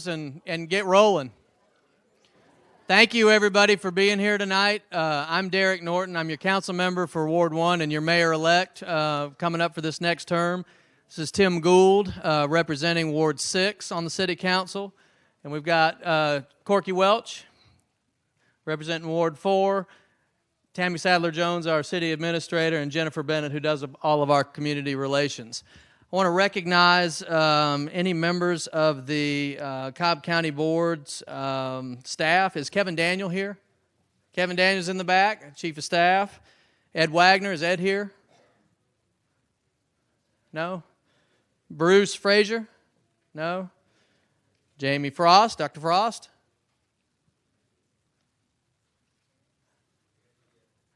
chairs and get rolling. Thank you, everybody, for being here tonight. I'm Derek Norton. I'm your council member for Ward 1 and your mayor-elect coming up for this next term. This is Tim Gould representing Ward 6 on the city council. And we've got Corky Welch representing Ward 4, Tammy Sadler-Jones, our city administrator, and Jennifer Bennett, who does all of our community relations. I want to recognize any members of the Cobb County Board's staff. Is Kevin Daniel here? Kevin Daniel's in the back, Chief of Staff. Ed Wagner, is Ed here? No? Bruce Frazier? No? Jamie Frost, Dr. Frost?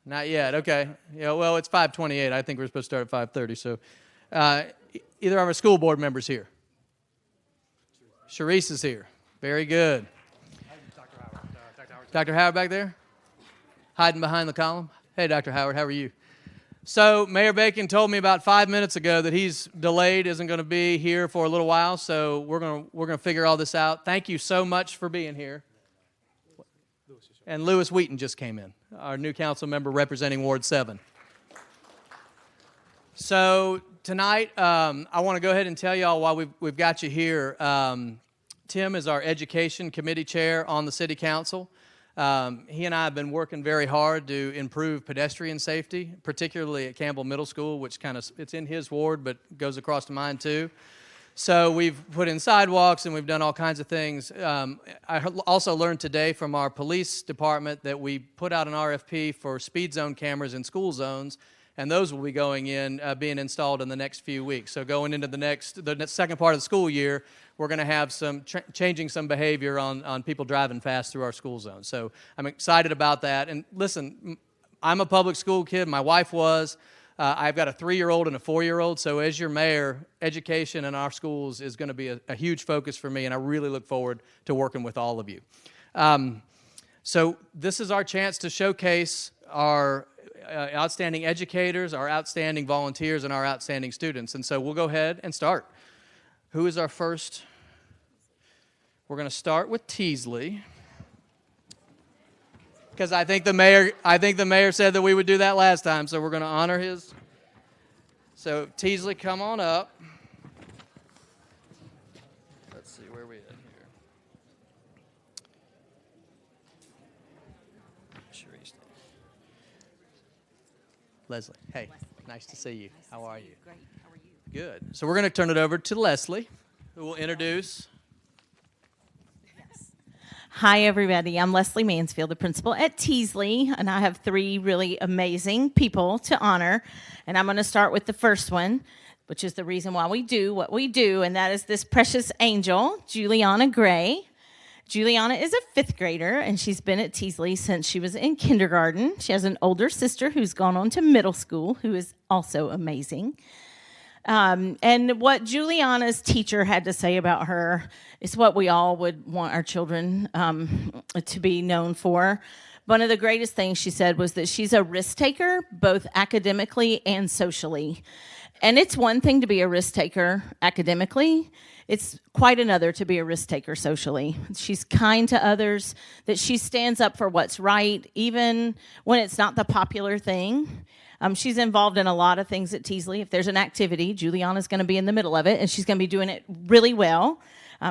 Not yet, okay. Yeah, well, it's 5:28. I think we're supposed to start at 5:30, so... either of our school board members here? Sharice is here. Very good. Dr. Howard back there? Hiding behind the column? Hey, Dr. Howard, how are you? So Mayor Bacon told me about 5 minutes ago that he's delayed, isn't going to be here for a little while, so we're going to figure all this out. Thank you so much for being here. And Lewis Wheaton just came in, our new council member representing Ward 7. So tonight, I want to go ahead and tell y'all why we've got you here. Tim is our education committee chair on the city council. He and I have been working very hard to improve pedestrian safety, particularly at Campbell Middle School, which it's in his ward, but goes across to mine too. So we've put in sidewalks and we've done all kinds of things. I also learned today from our police department that we put out an RFP for speed zone cameras in school zones, and those will be going in, being installed in the next few weeks. So going into the second part of the school year, we're going to have some changing some behavior on people driving fast through our school zone. So I'm excited about that. And listen, I'm a public school kid. My wife was. I've got a 3-year-old and a 4-year-old. So as your mayor, education in our schools is going to be a huge focus for me, and I really look forward to working with all of you. So this is our chance to showcase our outstanding educators, our outstanding volunteers, and our outstanding students. And so we'll go ahead and start. Who is our first? We're going to start with Teasley, because I think the mayor said that we would do that last time, so we're going to honor his. So Teasley, come on up. Let's see where we at here. Leslie, hey, nice to see you. How are you? Great. How are you? Good. So we're going to turn it over to Leslie, who will introduce. Yes. Hi, everybody. I'm Leslie Mansfield, the principal at Teasley, and I have 3 really amazing people to honor. And I'm going to start with the first one, which is the reason why we do what we do, and that is this precious angel, Juliana Gray. Juliana is a 5th grader, and she's been at Teasley since she was in kindergarten. She has an older sister who's gone on to middle school, who is also amazing. And what Juliana's teacher had to say about her is what we all would want our children to be known for. One of the greatest things she said was that she's a risk taker, both academically and socially. And it's one thing to be a risk taker academically. It's quite another to be a risk taker socially. She's kind to others, that she stands up for what's right, even when it's not the popular thing. She's involved in a lot of things at Teasley. If there's an activity, Juliana's going to be in the middle of it, and she's going to be doing it really well.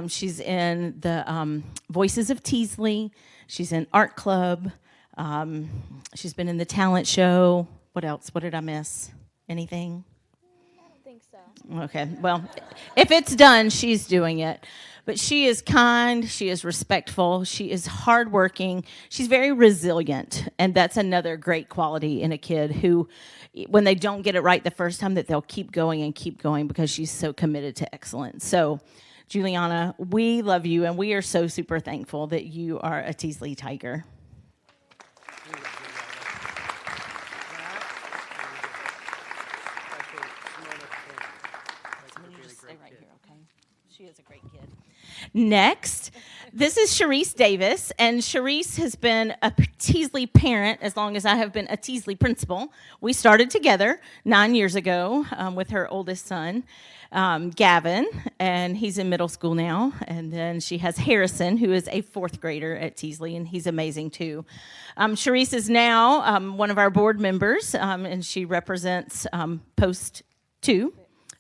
She's in the Voices of Teasley. She's in Art Club. She's been in the talent show. What else? What did I miss? Anything? Okay, well, if it's done, she's doing it. But she is kind, she is respectful, she is hardworking, she's very resilient, and that's another great quality in a kid who, when they don't get it right the first time, that they'll keep going and keep going because she's so committed to excellence. So, Juliana, we love you, and we are so super thankful that you are a Teasley Tiger. She is a great kid. Next, This is Sharice Davis, and Sharice has been a Teasley parent as long as I have been a Teasley principal. We started together 9 years ago with her oldest son, Gavin, and he's in middle school now. And then she has Harrison, who is a fourth grader at Teasley, and he's amazing too. Sharice is now one of our board members, and she represents Post 2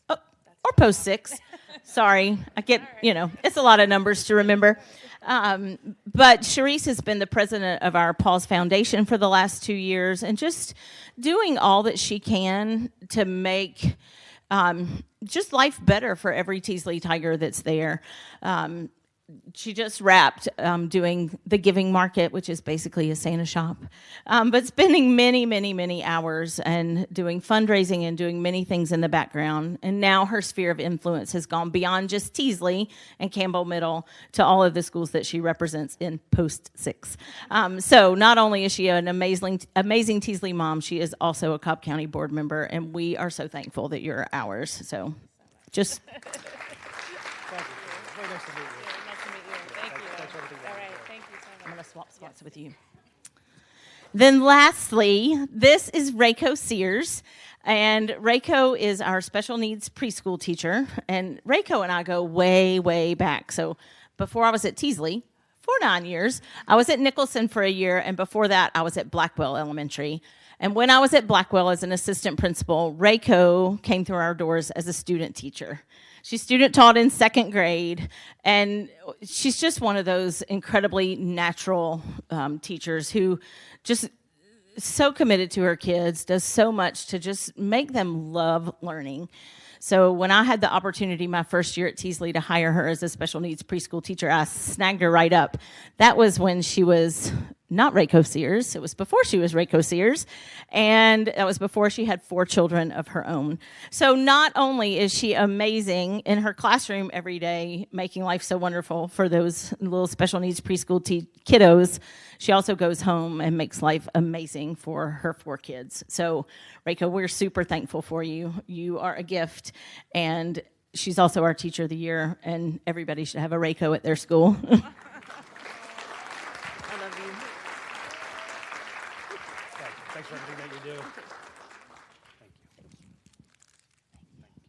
or Post 6. Sorry, I get, it's a lot of numbers to remember. But Sharice has been the president of our Paws Foundation for the last 2 years and just doing all that she can to make just life better for every Teasley Tiger that's there. She just wrapped doing the Giving Market, which is basically a Santa shop, but spending many, many, many hours and doing fundraising and doing many things in the background. And now her sphere of influence has gone beyond just Teasley and Campbell Middle to all of the schools that she represents in Post 6. So not only is she an amazing Teasley mom, she is also a Cobb County board member, and we are so thankful that you're ours. So just... I'm going to swap spots with you. Then lastly, this is Rayco Sears. And Rayco is our special needs preschool teacher. And Rayco and I go way, way back. So before I was at Teasley for 9 years, I was at Nicholson for a year. And before that, I was at Blackwell Elementary. And when I was at Blackwell as an assistant principal, Rayco came through our doors as a student teacher. She student taught in second grade, and she's just one of those incredibly natural teachers who just so committed to her kids, does so much to just make them love learning. So when I had the opportunity my first year at Teasley to hire her as a special needs preschool teacher, I snagged her right up. That was when she was not Rayco Sears. It was before she was Rayco Sears. And that was before she had 4 children of her own. So not only is she amazing in her classroom every day, making life so wonderful for those little special needs preschool kiddos, she also goes home and makes life amazing for her 4 kids. So Rayco, we're super thankful for you. You are a gift. And she's also our teacher of the year, and everybody should have a Rayco at their school. Thanks for everything that you do. Thank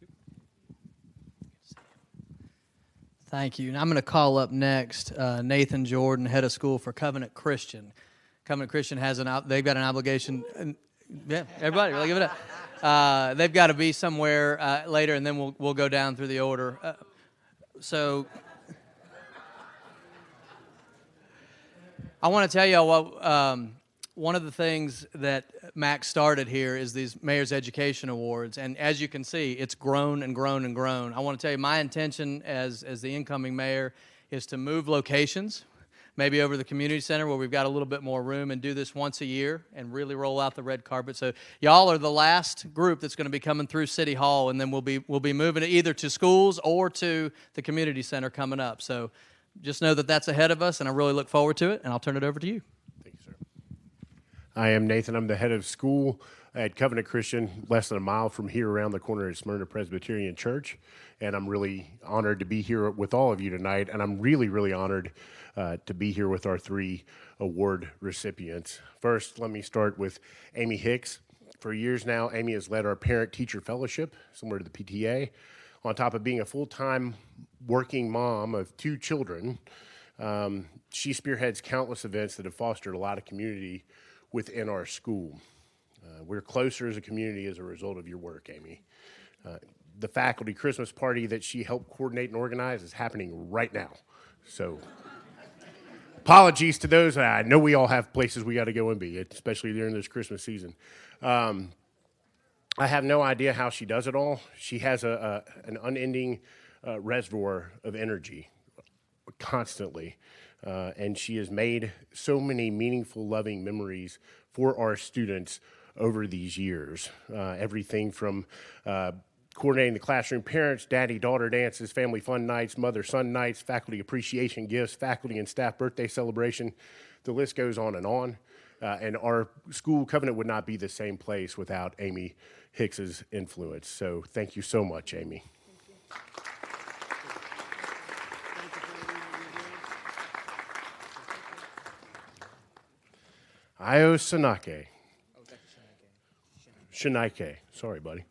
you. Thank you. And I'm going to call up next Nathan Jordan, head of school for Covenant Christian. Covenant Christian has they've got an obligation. Yeah, everybody, really give it up. They've got to be somewhere later, and then we'll go down through the order. So I want to tell y'all what. One of the things that Max started here is these Mayor's Education Awards, and as you can see, it's grown and grown and grown. I want to tell you my intention as the incoming mayor is to move locations, maybe over the community center where we've got a little bit more room, and do this once a year and really roll out the red carpet. So y'all are the last group that's going to be coming through City Hall, and then we'll be moving it either to schools or to the community center coming up. So just know that that's ahead of us, and I really look forward to it, and I'll turn it over to you. I am Nathan. I'm the head of school at Covenant Christian, less than a mile from here around the corner at Smyrna Presbyterian Church. And I'm really honored to be here with all of you tonight. And I'm really, really honored to be here with our 3 award recipients. First, let me start with Amy Hicks. For years now, Amy has led our parent-teacher fellowship, similar to the PTA. On top of being a full-time working mom of 2 children, she spearheads countless events that have fostered a lot of community within our school. We're closer as a community as a result of your work, Amy. The faculty Christmas party that she helped coordinate and organize is happening right now. So apologies to those. I know we all have places we got to go and be, especially during this Christmas season. I have no idea how she does it all. She has an unending reservoir of energy constantly. And she has made so many meaningful, loving memories for our students over these years. Everything from coordinating the classroom parents, daddy-daughter dances, family fun nights, mother-son nights, faculty appreciation gifts, faculty and staff birthday celebration. The list goes on. And our school, Covenant, would not be the same place without Amy Hicks's influence. So thank you so much, Amy. Io Sanake. Shinake. Sorry, buddy.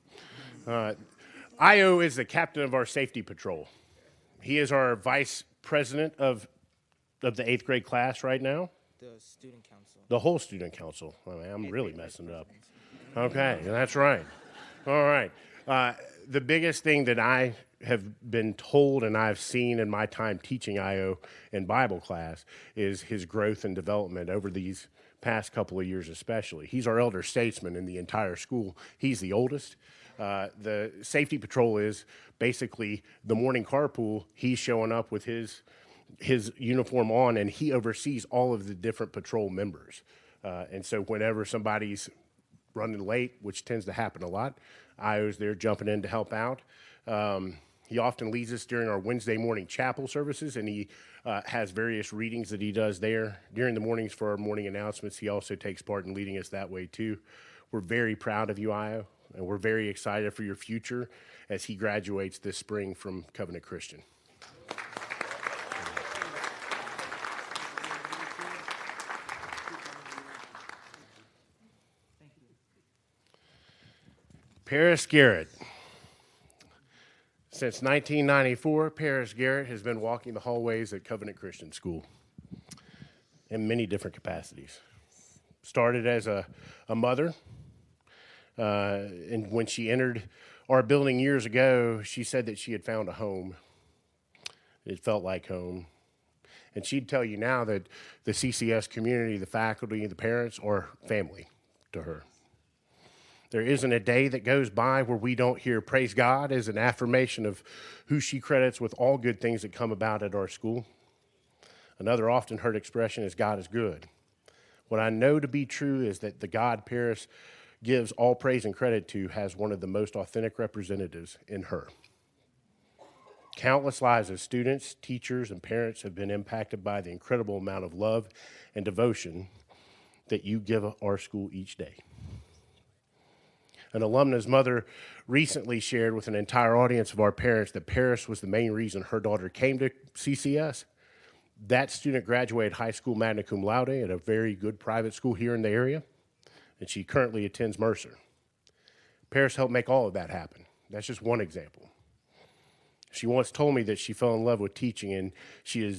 Io is the captain of our safety patrol. He is our vice president of the 8th grade class right now. The student council. The whole student council. I mean, I'm really messing it up. Okay, that's right. All right. The biggest thing that I have been told and I've seen in my time teaching IO in Bible class is his growth and development over these past couple of years especially. He's our elder statesman in the entire school. He's the oldest. The safety patrol is basically the morning carpool. He's showing up with his uniform on, and he oversees all of the different patrol members. And so whenever somebody's running late, which tends to happen a lot, IO's there jumping in to help out. He often leads us during our Wednesday morning chapel services, and he has various readings that he does there. During the mornings for our morning announcements, he also takes part in leading us that way too. We're very proud of you, IO, and we're very excited for your future as he graduates this spring from Covenant Christian. Paris Garrett. Since 1994, Paris Garrett has been walking the hallways at Covenant Christian School in many different capacities. Started as a mother, and when she entered our building years ago, she said that she had found a home. It felt like home. And she'd tell you now that the CCS community, the faculty, the parents are family to her. There isn't a day that goes by where we don't hear praise God as an affirmation of who she credits with all good things that come about at our school. Another often heard expression is God is good. What I know to be true is that the God Paris gives all praise and credit to has one of the most authentic representatives in her. Countless lives of students, teachers, and parents have been impacted by the incredible amount of love and devotion that you give our school each day. An alumna's mother recently shared with an entire audience of our parents that Paris was the main reason her daughter came to CCS. That student graduated high school magna cum laude at a very good private school here in the area, and she currently attends Mercer. Paris helped make all of that happen. That's just one example. She once told me that she fell in love with teaching, and she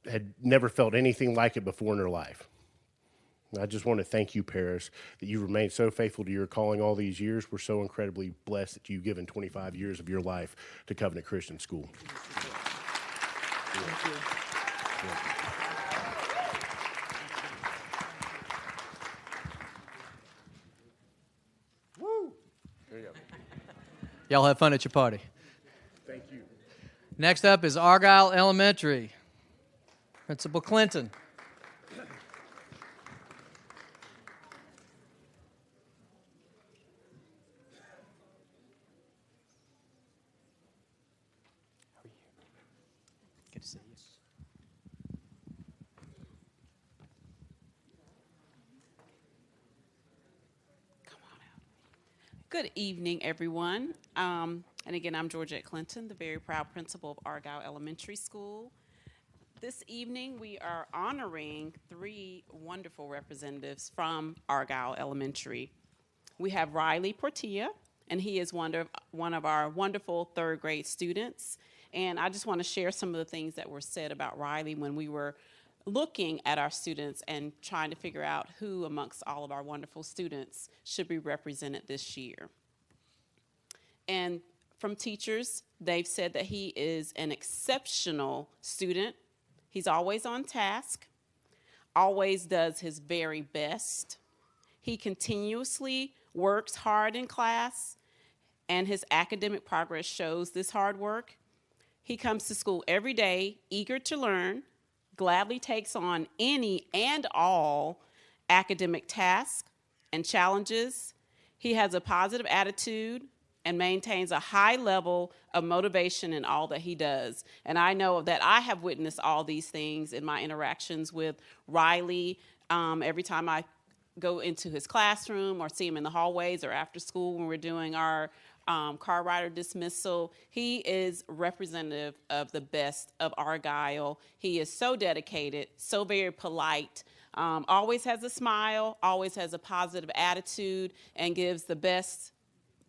had never felt anything like it before in her life. I just want to thank you, Paris, that you remained so faithful to your calling all these years. We're so incredibly blessed that you've given 25 years of your life to Covenant Christian School. Thank you. Woo! There you go. Y'all have fun at your party. Thank you. Next up is Argyle Elementary. Principal Clinton. Good to see you. Good evening, everyone. And again, I'm Georgette Clinton, the very proud principal of Argyle Elementary School. This evening, we are honoring 3 wonderful representatives from Argyle Elementary. We have Riley Portilla, and he is one of our wonderful 3rd grade students. And I just want to share some of the things that were said about Riley when we were looking at our students and trying to figure out who amongst all of our wonderful students should be represented this year. And from teachers, they've said that he is an exceptional student. He's always on task, always does his very best. He continuously works hard in class, and his academic progress shows this hard work. He comes to school every day, eager to learn, gladly takes on any and all academic tasks and challenges. He has a positive attitude and maintains a high level of motivation in all that he does. And I know that I have witnessed all these things in my interactions with Riley. Every time I go into his classroom or see him in the hallways or after school when we're doing our car rider dismissal, he is representative of the best of Argyle. He is so dedicated, so very polite, Always has a smile, always has a positive attitude, and gives the best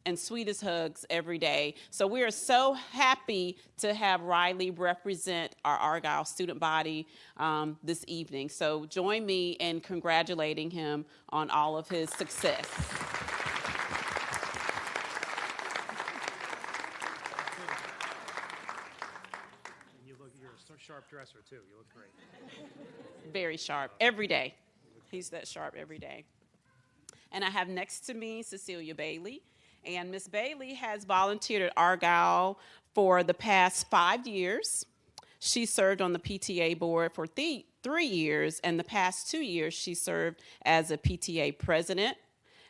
and sweetest hugs every day. So we are so happy to have Riley represent our Argyle student body this evening. So join me in congratulating him on all of his success. You're a sharp dresser too. You look great. Very sharp every day. He's that sharp every day. And I have next to me Cecilia Bailey. And Miss Bailey has volunteered at Argyle for the past 5 years. She served on the PTA board for 3 years, and the past 2 years she served as a PTA president.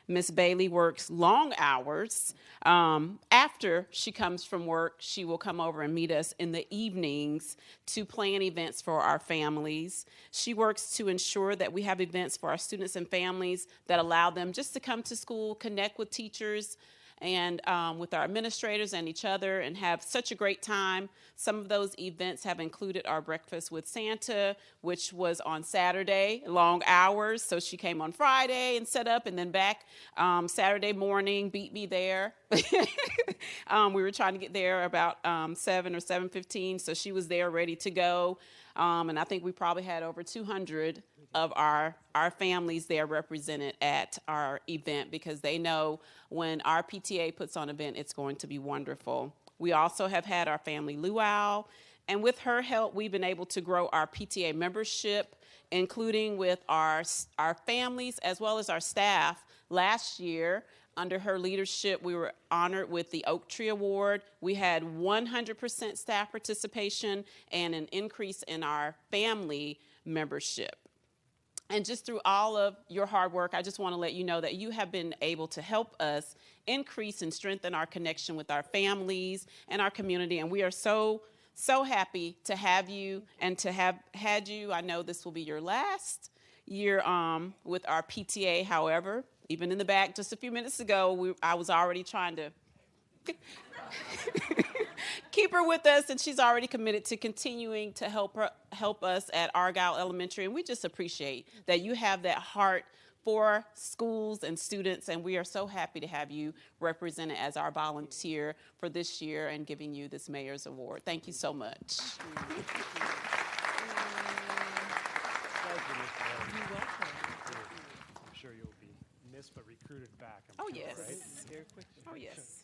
Miss Bailey works long hours. After she comes from work, she will come over and meet us in the evenings to plan events for our families. She works to ensure that we have events for our students and families that allow them just to come to school, connect with teachers, and with our administrators and each other, and have such a great time. Some of those events have included our Breakfast with Santa, which was on Saturday, long hours. So she came on Friday and set up, and then back Saturday morning, beat me there. We were trying to get there about 7 or 7:15, so she was there ready to go. And I think we probably had over 200 of our families there represented at our event, because they know when our PTA puts on an event, it's going to be wonderful. We also have had our family luau, and with her help, we've been able to grow our PTA membership, including with our families as well as our staff. Last year, under her leadership, we were honored with the Oak Tree Award. We had 100% staff participation and an increase in our family membership. And just through all of your hard work, I just want to let you know that you have been able to help us increase and strengthen our connection with our families and our community. And we are so happy to have you and to have had you. I know this will be your last year with our PTA. However, even in the back just a few minutes ago, I was already trying to keep her with us, and she's already committed to continuing to help us at Argyle Elementary. And we just appreciate that you have that heart for schools and students, and we are so happy to have you represented as our volunteer for this year and giving you this Mayor's Award. Thank you so much. I'm sure you'll be missed but recruited back. Oh, yes. Oh, yes.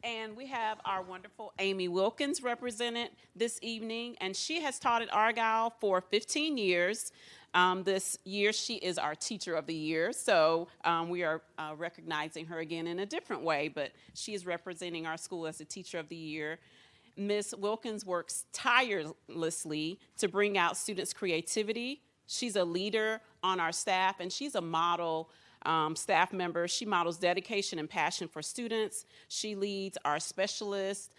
And we have our wonderful Amy Wilkins represented this evening, and she has taught at Argyle for 15 years. This year, she is our Teacher of the Year, so we are recognizing her again in a different way, but she is representing our school as a Teacher of the Year. Ms. Wilkins works tirelessly to bring out students' creativity. She's a leader on our staff, and she's a model staff member. She models dedication and passion for students. She leads our specialists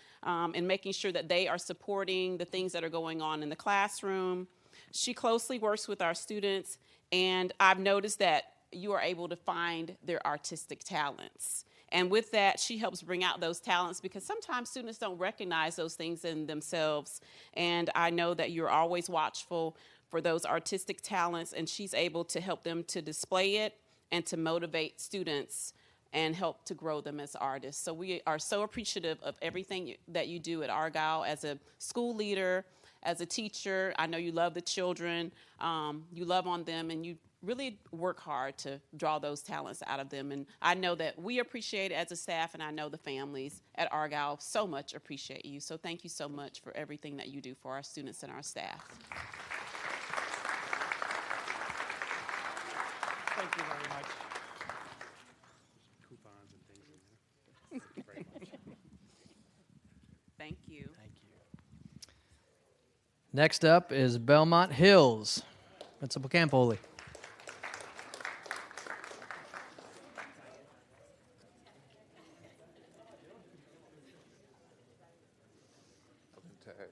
in making sure that they are supporting the things that are going on in the classroom. She closely works with our students, and I've noticed that you are able to find their artistic talents. And with that, she helps bring out those talents, because sometimes students don't recognize those things in themselves. And I know that you're always watchful for those artistic talents, and she's able to help them to display it and to motivate students and help to grow them as artists. So we are so appreciative of everything that you do at Argyle as a school leader, as a teacher. I know you love the children, you love on them, and you really work hard to draw those talents out of them. And I know that we appreciate it as a staff, and I know the families at Argyle so much appreciate you. So thank you so much for everything that you do for our students and our staff. Thank you very much. Coupons and things in there. Thank you very much. Thank you. Thank you. Next up is Belmont Hills. Principal Campoli.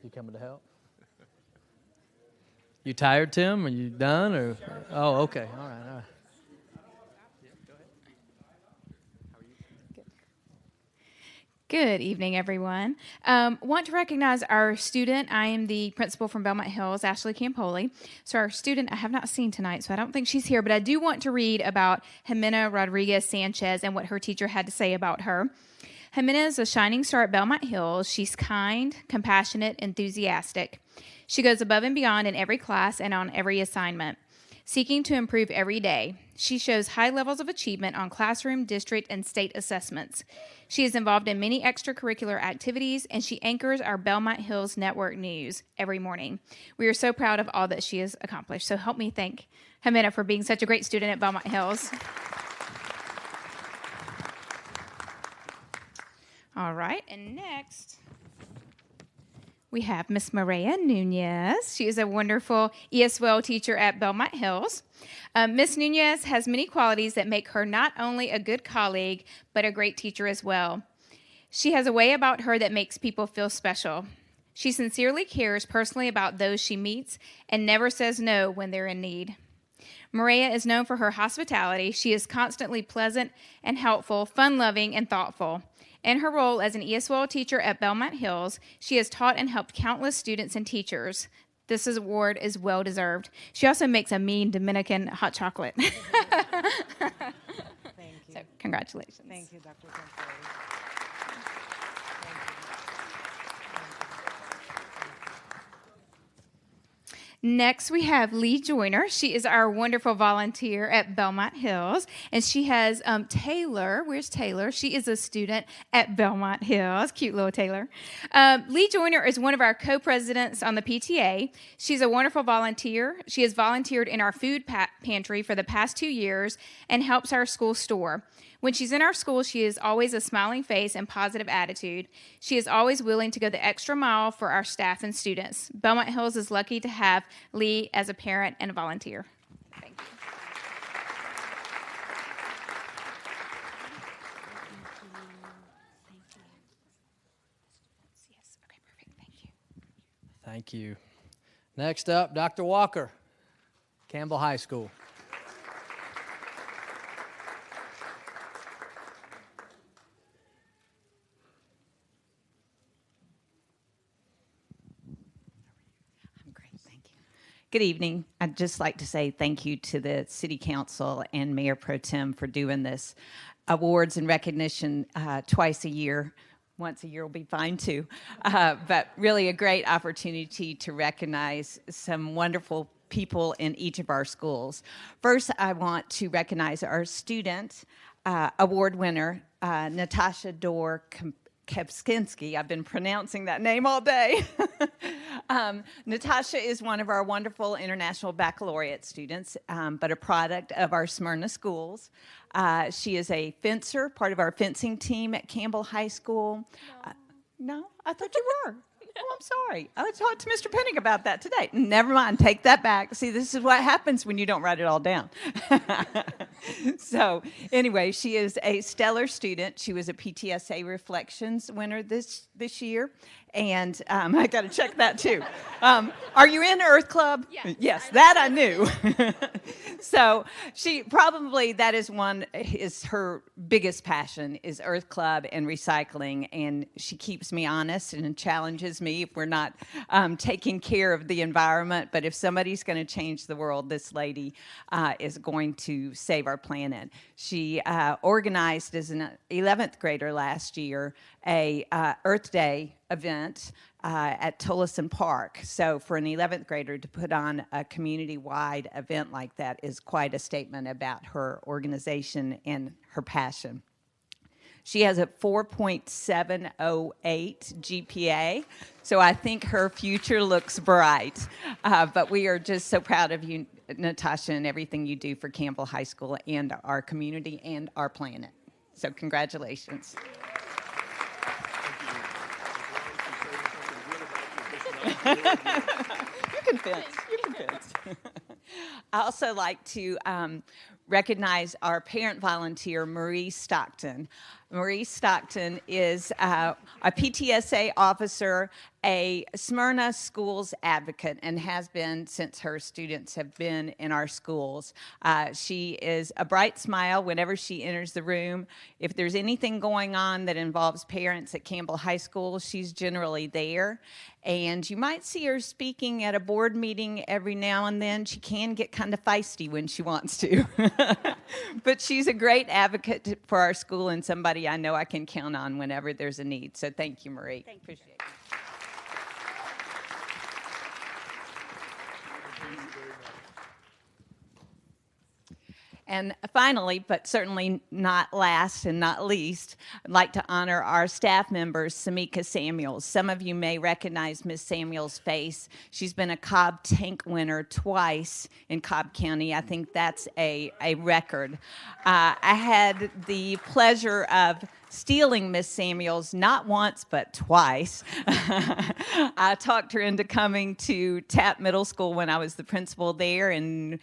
You coming to help? You tired, Tim? Are you done? Or oh, okay. All right. Good evening, everyone. Want to recognize our student. I am the principal from Belmont Hills, Ashley Campoli. So our student I have not seen tonight, so I don't think she's here, but I do want to read about Jimena Rodriguez Sanchez and what her teacher had to say about her. Jimena is a shining star at Belmont Hills. She's kind, compassionate, enthusiastic. She goes above and beyond in every class and on every assignment, seeking to improve every day. She shows high levels of achievement on classroom, district, and state assessments. She is involved in many extracurricular activities, and she anchors our Belmont Hills Network News every morning. We are so proud of all that she has accomplished. So help me thank Jimena for being such a great student at Belmont Hills. All right, and next we have Miss Maria Nunez. She is a wonderful ESL teacher at Belmont Hills. Miss Nunez has many qualities that make her not only a good colleague, but a great teacher as well. She has a way about her that makes people feel special. She sincerely cares personally about those she meets and never says no when they're in need. Maria is known for her hospitality. She is constantly pleasant and helpful, fun-loving, and thoughtful. In her role as an ESL teacher at Belmont Hills, she has taught and helped countless students and teachers. This award is well-deserved. She also makes a mean Dominican hot chocolate. Thank you. So, congratulations. Thank you, Dr. Campoli. Next, we have Lee Joyner. She is our wonderful volunteer at Belmont Hills. And she has Taylor. Where's Taylor? She is a student at Belmont Hills. Cute little Taylor. Lee Joyner is one of our co-presidents on the PTA. She's a wonderful volunteer. She has volunteered in our food pantry for the past 2 years and helps our school store. When she's in our school, she is always a smiling face and positive attitude. She is always willing to go the extra mile for our staff and students. Belmont Hills is lucky to have Lee as a parent and a volunteer. Thank you. Yes, okay, perfect. Thank you. Thank you. Next up, Dr. Walker, Campbell High School. Good evening. I'd just like to say thank you to the City Council and Mayor Pro Tem for doing this awards and recognition twice a year. Once a year will be fine too. But really a great opportunity to recognize some wonderful people in each of our schools. First, I want to recognize our student award winner, Natasha Dorr Kepskinski. I've been pronouncing that name all day. Natasha is one of our wonderful international baccalaureate students, but a product of our Smyrna schools. She is a fencer, part of our fencing team at Campbell High School. No, I thought you were. Oh, I'm sorry. I talked to Mr. Penning about that today. Never mind. Take that back. See, this is what happens when you don't write it all down. So anyway, she is a stellar student. She was a PTSA Reflections winner this year. And I got to check that too. Are you in Earth Club? Yes, that I knew. So she probably, that is her biggest passion is Earth Club and recycling. And she keeps me honest and challenges me if we're not taking care of the environment. But if somebody's going to change the world, this lady is going to save our planet. She organized as an 11th grader last year a Earth Day event at Tolleson Park. So for an 11th grader to put on a community-wide event like that is quite a statement about her organization and her passion. She has a 4.708 GPA, so I think her future looks bright. But we are just so proud of you, Natasha, and everything you do for Campbell High School and our community and our planet. So congratulations. You can fence. You can fence. I also like to recognize our parent volunteer, Marie Stockton. Marie Stockton is a PTSA officer, a Smyrna schools advocate, and has been since her students have been in our schools. She is a bright smile whenever she enters the room. If there's anything going on that involves parents at Campbell High School, she's generally there. And you might see her speaking at a board meeting every now and then. She can get kind of feisty when she wants to. But she's a great advocate for our school and somebody I know I can count on whenever there's a need. So thank you, Marie. Thank you. Appreciate it. And finally, but certainly not last and not least, I'd like to honor our staff members, Samika Samuels. Some of you may recognize Ms. Samuels' face. She's been a Cobb Tank winner twice in Cobb County. I think that's a record. I had the pleasure of stealing Miss Samuels not once but twice. I talked her into coming to Tapp Middle School when I was the principal there, and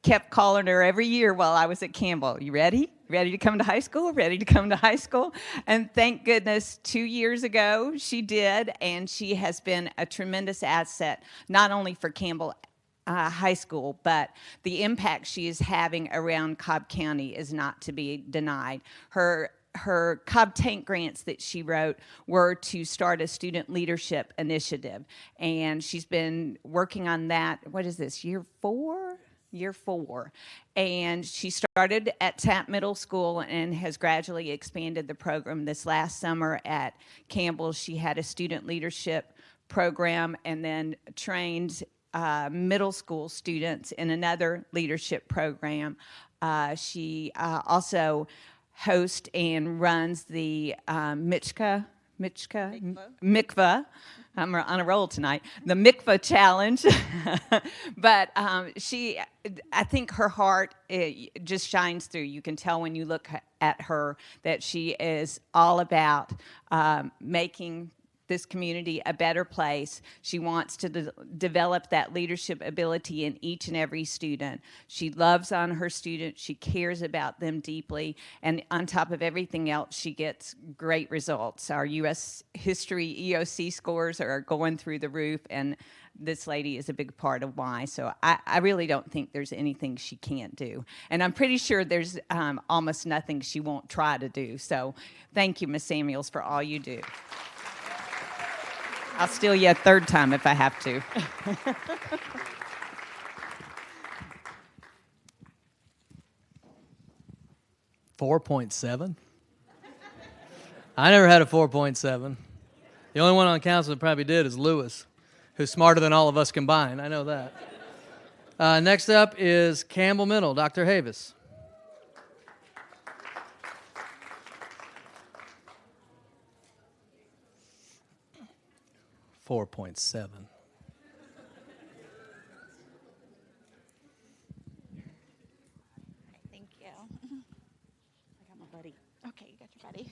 kept calling her every year while I was at Campbell. You ready? Ready to come to high school? Ready to come to high school? And thank goodness 2 years ago she did, and she has been a tremendous asset, not only for Campbell High School, but the impact she is having around Cobb County is not to be denied. Her Cobb Tank grants that she wrote were to start a student leadership initiative, and she's been working on that. What is this, year 4? Year 4. And she started at Tapp Middle School and has gradually expanded the program. This last summer at Campbell, she had a student leadership program and then trained middle school students in another leadership program. She also hosts and runs the Mikvah. I'm on a roll tonight. The Mikvah Challenge. But I think her heart just shines through. You can tell when you look at her that she is all about making this community a better place. She wants to develop that leadership ability in each and every student. She loves on her students. She cares about them deeply. And on top of everything else, she gets great results. Our U.S. history EOC scores are going through the roof, and this lady is a big part of why. So I really don't think there's anything she can't do. And I'm pretty sure there's almost nothing she won't try to do. So thank you, Ms. Samuels, for all you do. I'll steal you a third time if I have to. $4.7? I never had a 4.7. The only one on council that probably did is Lewis, who's smarter than all of us combined. I know that. Next up is Campbell Middle, Dr. Havis. $4.7. Thank you. I got my buddy. Okay, you got your buddy.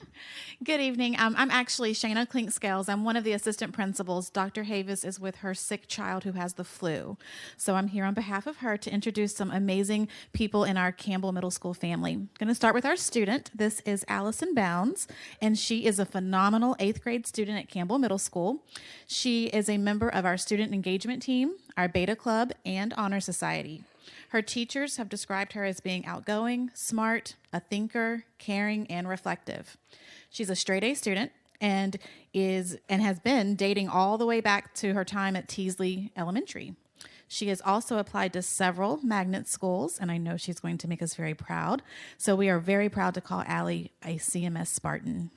Good evening. I'm actually Shayna Clinkscales. I'm one of the assistant principals. Dr. Havis is with her sick child who has the flu. So I'm here on behalf of her to introduce some amazing people in our Campbell Middle School family. I'm going to start with our student. This is Allison Bounds, and she is a phenomenal 8th grade student at Campbell Middle School. She is a member of our student engagement team, our Beta Club, and Honor Society. Her teachers have described her as being outgoing, smart, a thinker, caring, and reflective. She's a straight A student and has been dating all the way back to her time at Teasley Elementary. She has also applied to several magnet schools, and I know she's going to make us very proud. So we are very proud to call Allie a CMS Spartan.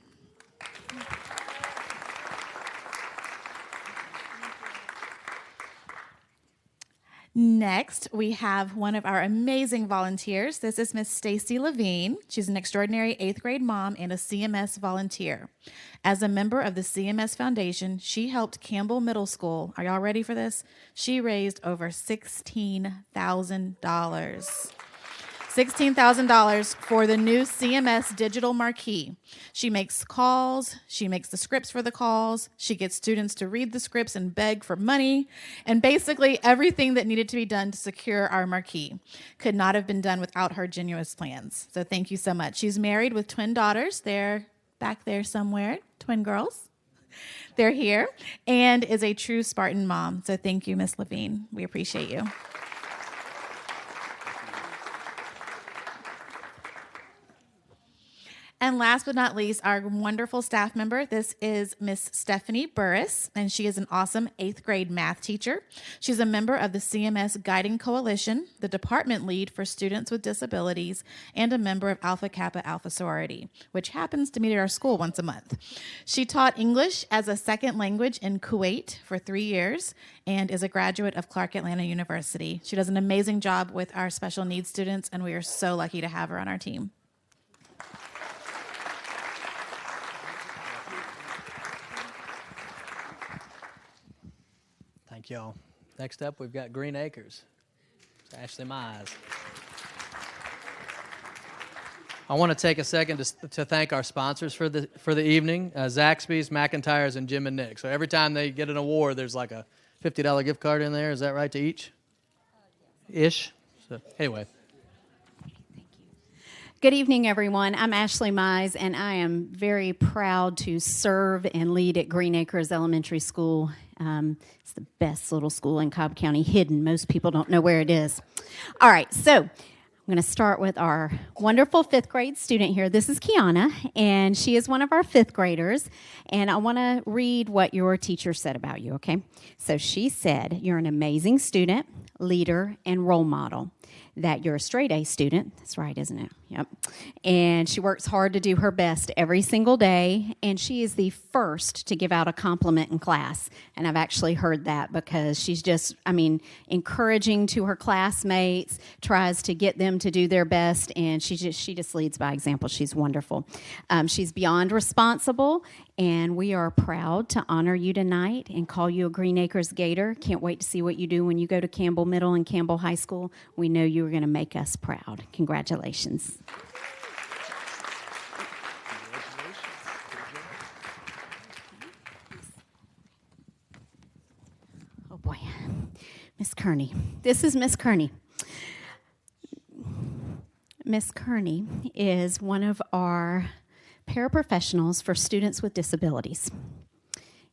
Next, we have one of our amazing volunteers. This is Miss Stacy Levine. She's an extraordinary 8th grade mom and a CMS volunteer. As a member of the CMS Foundation, she helped Campbell Middle School. Are y'all ready for this? She raised over $16,000. $16,000 for the new CMS digital marquee. She makes calls, she makes the scripts for the calls, she gets students to read the scripts and beg for money, and basically everything that needed to be done to secure our marquee could not have been done without her generous plans. So thank you so much. She's married with twin daughters. They're back there somewhere, twin girls. They're here, and is a true Spartan mom. So thank you, Miss Levine. We appreciate you. And last but not least, our wonderful staff member. This is Miss Stephanie Burris, and she is an awesome 8th grade math teacher. She's a member of the CMS Guiding Coalition, the department lead for students with disabilities, and a member of Alpha Kappa Alpha Sorority, which happens to meet at our school once a month. She taught English as a second language in Kuwait for 3 years and is a graduate of Clark Atlanta University. She does an amazing job with our special needs students, and we are so lucky to have her on our team. Thank y'all. Next up, we've got Green Acres. It's Ashley Mize. I want to take a second to thank our sponsors for the evening, Zaxby's, McIntyre's, and Jim and Nick. So every time they get an award, there's like a $50 gift card in there. Is that right to each? Ish. So anyway. Good evening, everyone. I'm Ashley Mize, and I am very proud to serve and lead at Green Acres Elementary School. It's the best little school in Cobb County, hidden. Most people don't know where it is. All right, so I'm going to start with our wonderful 5th grade student here. This is Kiana, and she is one of our 5th graders. And I want to read what your teacher said about you, okay? So she said, you're an amazing student, leader, and role model. That you're a straight A student. That's right, isn't it? Yep. And she works hard to do her best every single day, and she is the first to give out a compliment in class. And I've actually heard that because she's just, encouraging to her classmates, tries to get them to do their best, and she just leads by example. She's wonderful. She's beyond responsible, and we are proud to honor you tonight and call you a Green Acres Gator. Can't wait to see what you do when you go to Campbell Middle and Campbell High School. We know you're going to make us proud. Congratulations. Oh boy, Miss Kearney. This is Miss Kearney. Miss Kearney is one of our paraprofessionals for students with disabilities.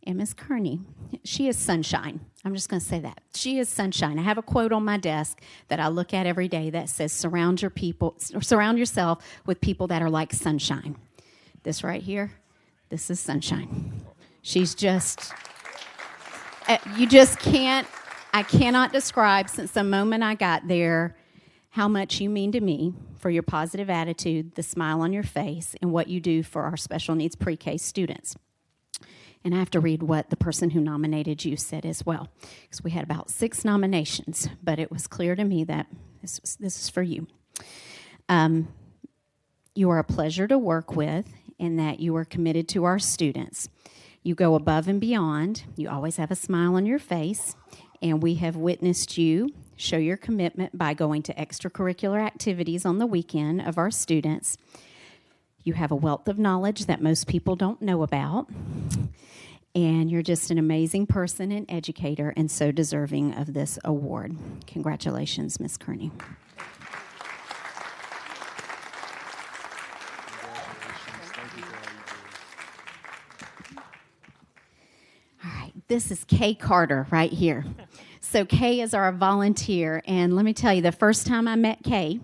And Miss Kearney, she is sunshine. I'm just going to say that. She is sunshine. I have a quote on my desk that I look at every day that says, surround yourself with people that are like sunshine. This right here, this is sunshine. She's just, I cannot describe since the moment I got there how much you mean to me for your positive attitude, the smile on your face, and what you do for our special needs pre-K students. And I have to read what the person who nominated you said as well, because we had about 6 nominations, but it was clear to me that this is for you. You are a pleasure to work with, and that you are committed to our students. You go above and beyond. You always have a smile on your face, and we have witnessed you show your commitment by going to extracurricular activities on the weekend of our students. You have a wealth of knowledge that most people don't know about. And you're just an amazing person and educator, and so deserving of this award. Congratulations, Miss Kearney. All right, this is Kay Carter right here. So Kay is our volunteer, and let me tell you, the first time I met Kay,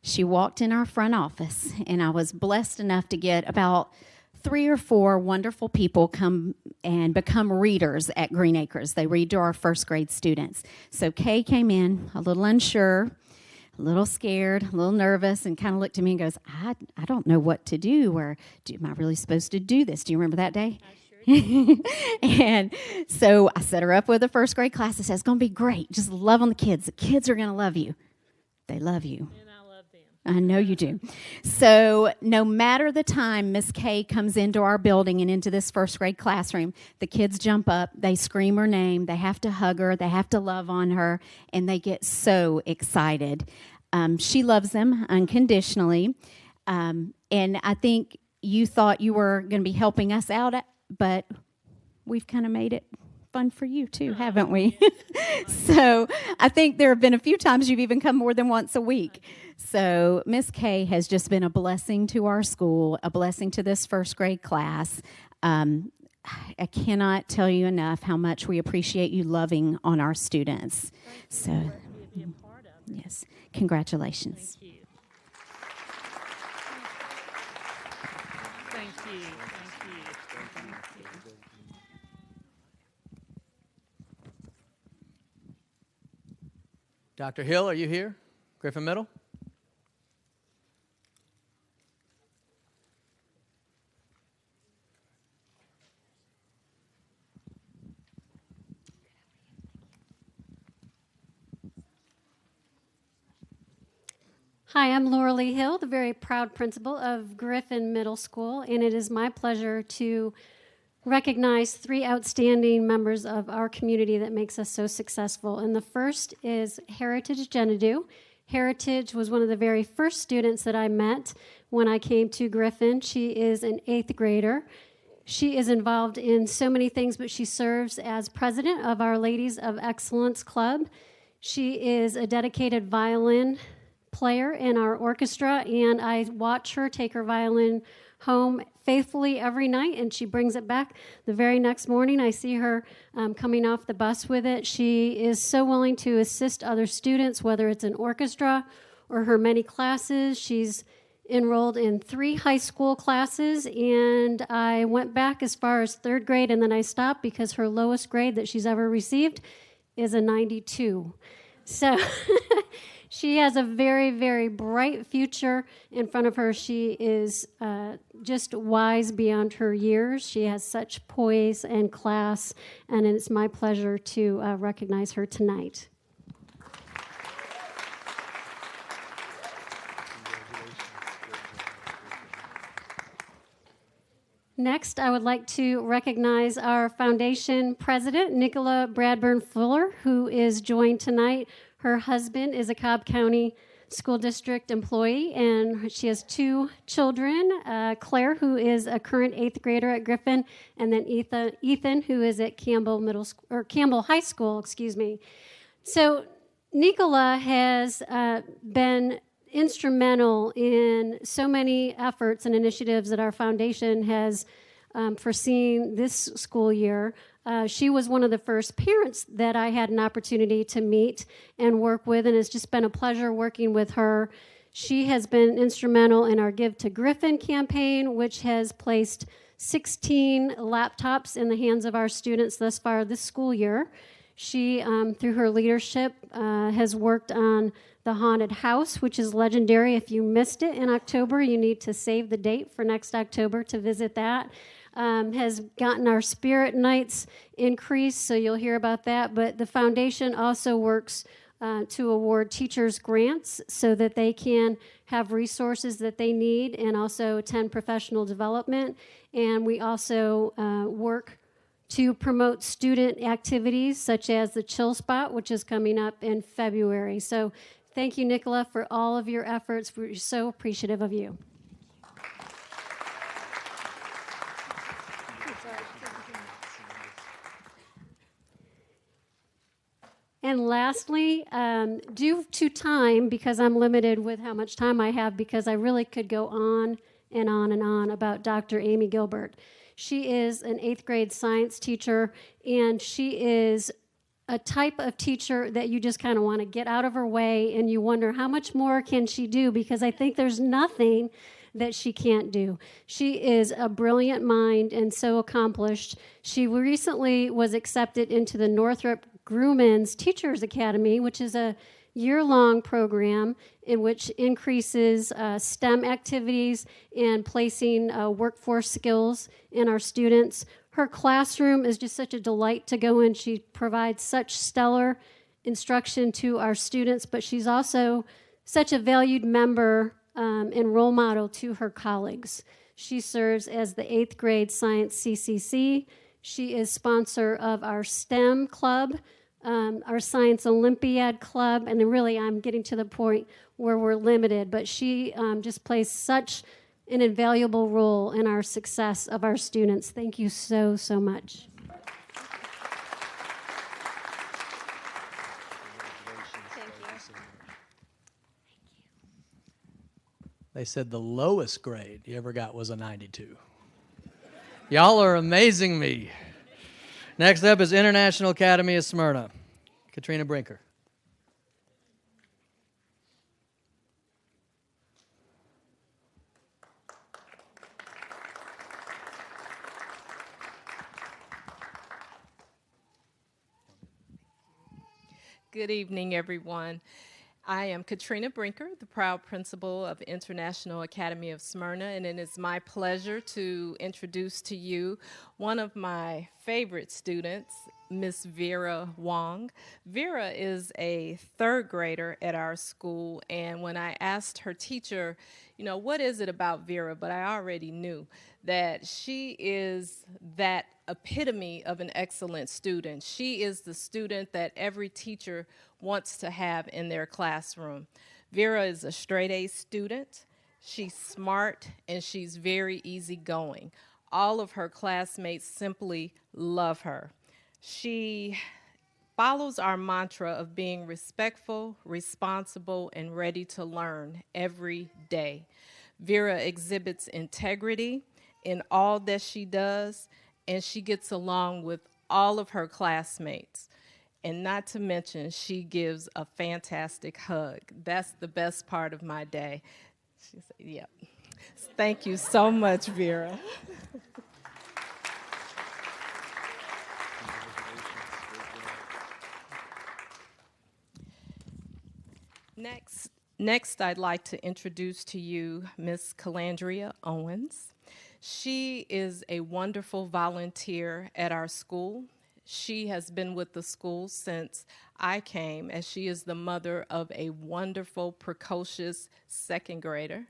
she walked in our front office, and I was blessed enough to get about 3 or 4 wonderful people come and become readers at Green Acres. They read to our 1st grade students. So Kay came in a little unsure, a little scared, a little nervous, and kind of looked at me and goes, I don't know what to do, or am I really supposed to do this? Do you remember that day? And so I set her up with a 1st grade class. I said, it's going to be great. Just love on the kids. The kids are going to love you. They love you. I know you do. So no matter the time Miss Kay comes into our building and into this 1st grade classroom, the kids jump up, they scream her name, they have to hug her, they have to love on her, and they get so excited. She loves them unconditionally. And I think you thought you were going to be helping us out, but we've kind of made it fun for you too, haven't we? So I think there have been a few times you've even come more than once a week. So Miss Kay has just been a blessing to our school, a blessing to this first grade class. I cannot tell you enough how much we appreciate you loving on our students. So, yes, congratulations. Thank you. Thank you. Thank you. Dr. Hill, are you here? Griffin Middle? Hi, I'm Laura Lee Hill, the very proud principal of Griffin Middle School, and it is my pleasure to recognize 3 outstanding members of our community that makes us so successful. And the first is Heritage Genadu. Heritage was one of the very first students that I met when I came to Griffin. She is an 8th grader. She is involved in so many things, but she serves as president of our Ladies of Excellence Club. She is a dedicated violin player in our orchestra, and I watch her take her violin home faithfully every night, and she brings it back the very next morning. I see her coming off the bus with it. She is so willing to assist other students, whether it's an orchestra or her many classes. She's enrolled in 3 high school classes, and I went back as far as 3rd grade, and then I stopped because her lowest grade that she's ever received is a 92. So she has a very, very bright future in front of her. She is just wise beyond her years. She has such poise and class, and it's my pleasure to recognize her tonight. Next, I would like to recognize our foundation president, Nicola Bradburn Fuller, who is joined tonight. Her husband is a Cobb County School District employee, and she has 2 children, Claire, who is a current 8th grader at Griffin, and then Ethan, who is at Campbell High School, excuse me. So Nicola has been instrumental in so many efforts and initiatives that our foundation has foreseen this school year. She was one of the first parents that I had an opportunity to meet and work with, and it's just been a pleasure working with her. She has been instrumental in our Give to Griffin campaign, which has placed 16 laptops in the hands of our students thus far this school year. She, through her leadership, has worked on the Haunted House, which is legendary. If you missed it in October, you need to save the date for next October to visit that. Has gotten our Spirit Nights increased, so you'll hear about that. But the foundation also works to award teachers grants so that they can have resources that they need and also attend professional development. And we also work to promote student activities such as the Chill Spot, which is coming up in February. So thank you, Nicola, for all of your efforts. We're so appreciative of you. And lastly, due to time, because I'm limited with how much time I have, because I really could go on and on and on about Dr. Amy Gilbert. She is an 8th grade science teacher, and she is a type of teacher that you just kind of want to get out of her way, and you wonder how much more can she do, because I think there's nothing that she can't do. She is a brilliant mind and so accomplished. She recently was accepted into the Northrop Grumman's Teachers Academy, which is a year-long program in which increases STEM activities and placing workforce skills in our students. Her classroom is just such a delight to go in. She provides such stellar instruction to our students, but she's also such a valued member and role model to her colleagues. She serves as the 8th grade science CCC. She is sponsor of our STEM club, our Science Olympiad Club, and then really I'm getting to the point where we're limited, but she just plays such an invaluable role in our success of our students. Thank you so, so much. They said the lowest grade you ever got was a 92. Y'all are amazing me. Next up is International Academy of Smyrna, Katrina Brinker. Good evening, everyone. I am Katrina Brinker, the proud principal of International Academy of Smyrna, and it is my pleasure to introduce to you one of my favorite students, Miss Vera Wong. Vera is a third grader at our school, and when I asked her teacher, what is it about Vera, but I already knew that she is that epitome of an excellent student. She is the student that every teacher wants to have in their classroom. Vera is a straight-A student. She's smart, and she's very easygoing. All of her classmates simply love her. She follows our mantra of being respectful, responsible, and ready to learn every day. Vera exhibits integrity in all that she does, and she gets along with all of her classmates. And not to mention, she gives a fantastic hug. That's the best part of my day. She said, yep. Thank you so much, Vera. Next, I'd like to introduce to you Miss Calandria Owens. She is a wonderful volunteer at our school. She has been with the school since I came, as she is the mother of a wonderful, precocious second grader,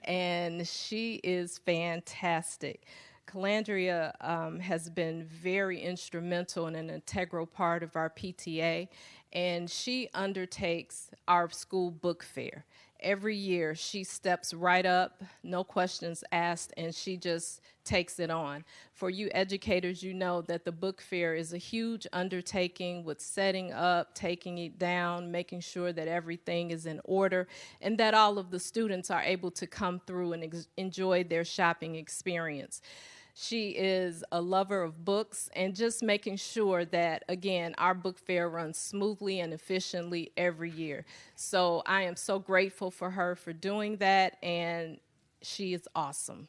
and she is fantastic. Calandria has been very instrumental and an integral part of our PTA, and she undertakes our school book fair. Every year, she steps right up, no questions asked, and she just takes it on. For you educators, you know that the book fair is a huge undertaking with setting up, taking it down, making sure that everything is in order, and that all of the students are able to come through and enjoy their shopping experience. She is a lover of books and just making sure that, again, our book fair runs smoothly and efficiently every year. So I am so grateful for her for doing that, and she is awesome.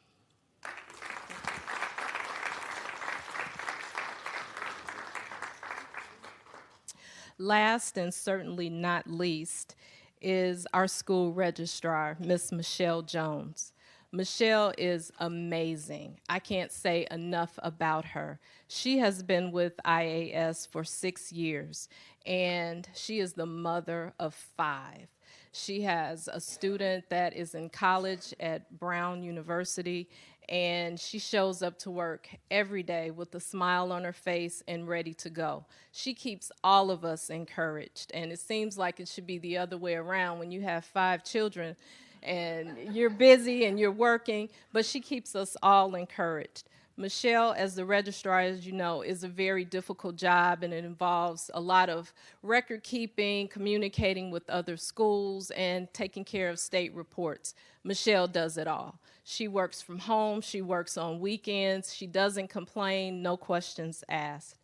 Last and certainly not least is our school registrar, Miss Michelle Jones. Michelle is amazing. I can't say enough about her. She has been with IAS for 6 years, and she is the mother of 5. She has a student that is in college at Brown University, and she shows up to work every day with a smile on her face and ready to go. She keeps all of us encouraged, and it seems like it should be the other way around when you have 5 children and you're busy and you're working, but she keeps us all encouraged. Michelle, as the registrar, as you know, is a very difficult job, and it involves a lot of record keeping, communicating with other schools, and taking care of state reports. Michelle does it all. She works from home, she works on weekends, she doesn't complain, no questions asked.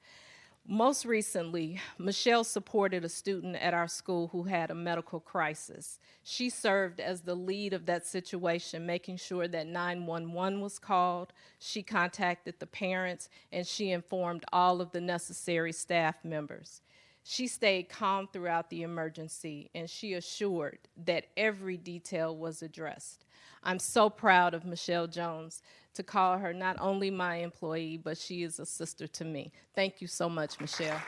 Most recently, Michelle supported a student at our school who had a medical crisis. She served as the lead of that situation, making sure that 911 was called. She contacted the parents, and she informed all of the necessary staff members. She stayed calm throughout the emergency, and she assured that every detail was addressed. I'm so proud of Michelle Jones to call her not only my employee, but she is a sister to me. Thank you so much, Michelle.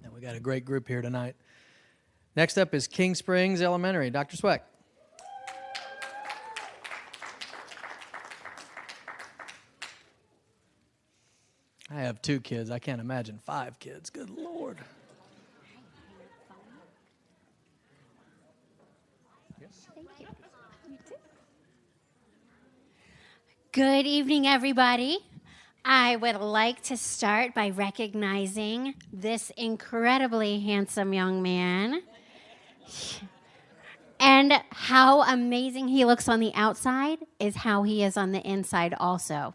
And we got a great group here tonight. Next up is King Springs Elementary. Dr. Sweck. I have 2 kids. I can't imagine 5 kids. Good Lord. Good evening, everybody. I would like to start by recognizing this incredibly handsome young man and how amazing he looks on the outside is how he is on the inside also.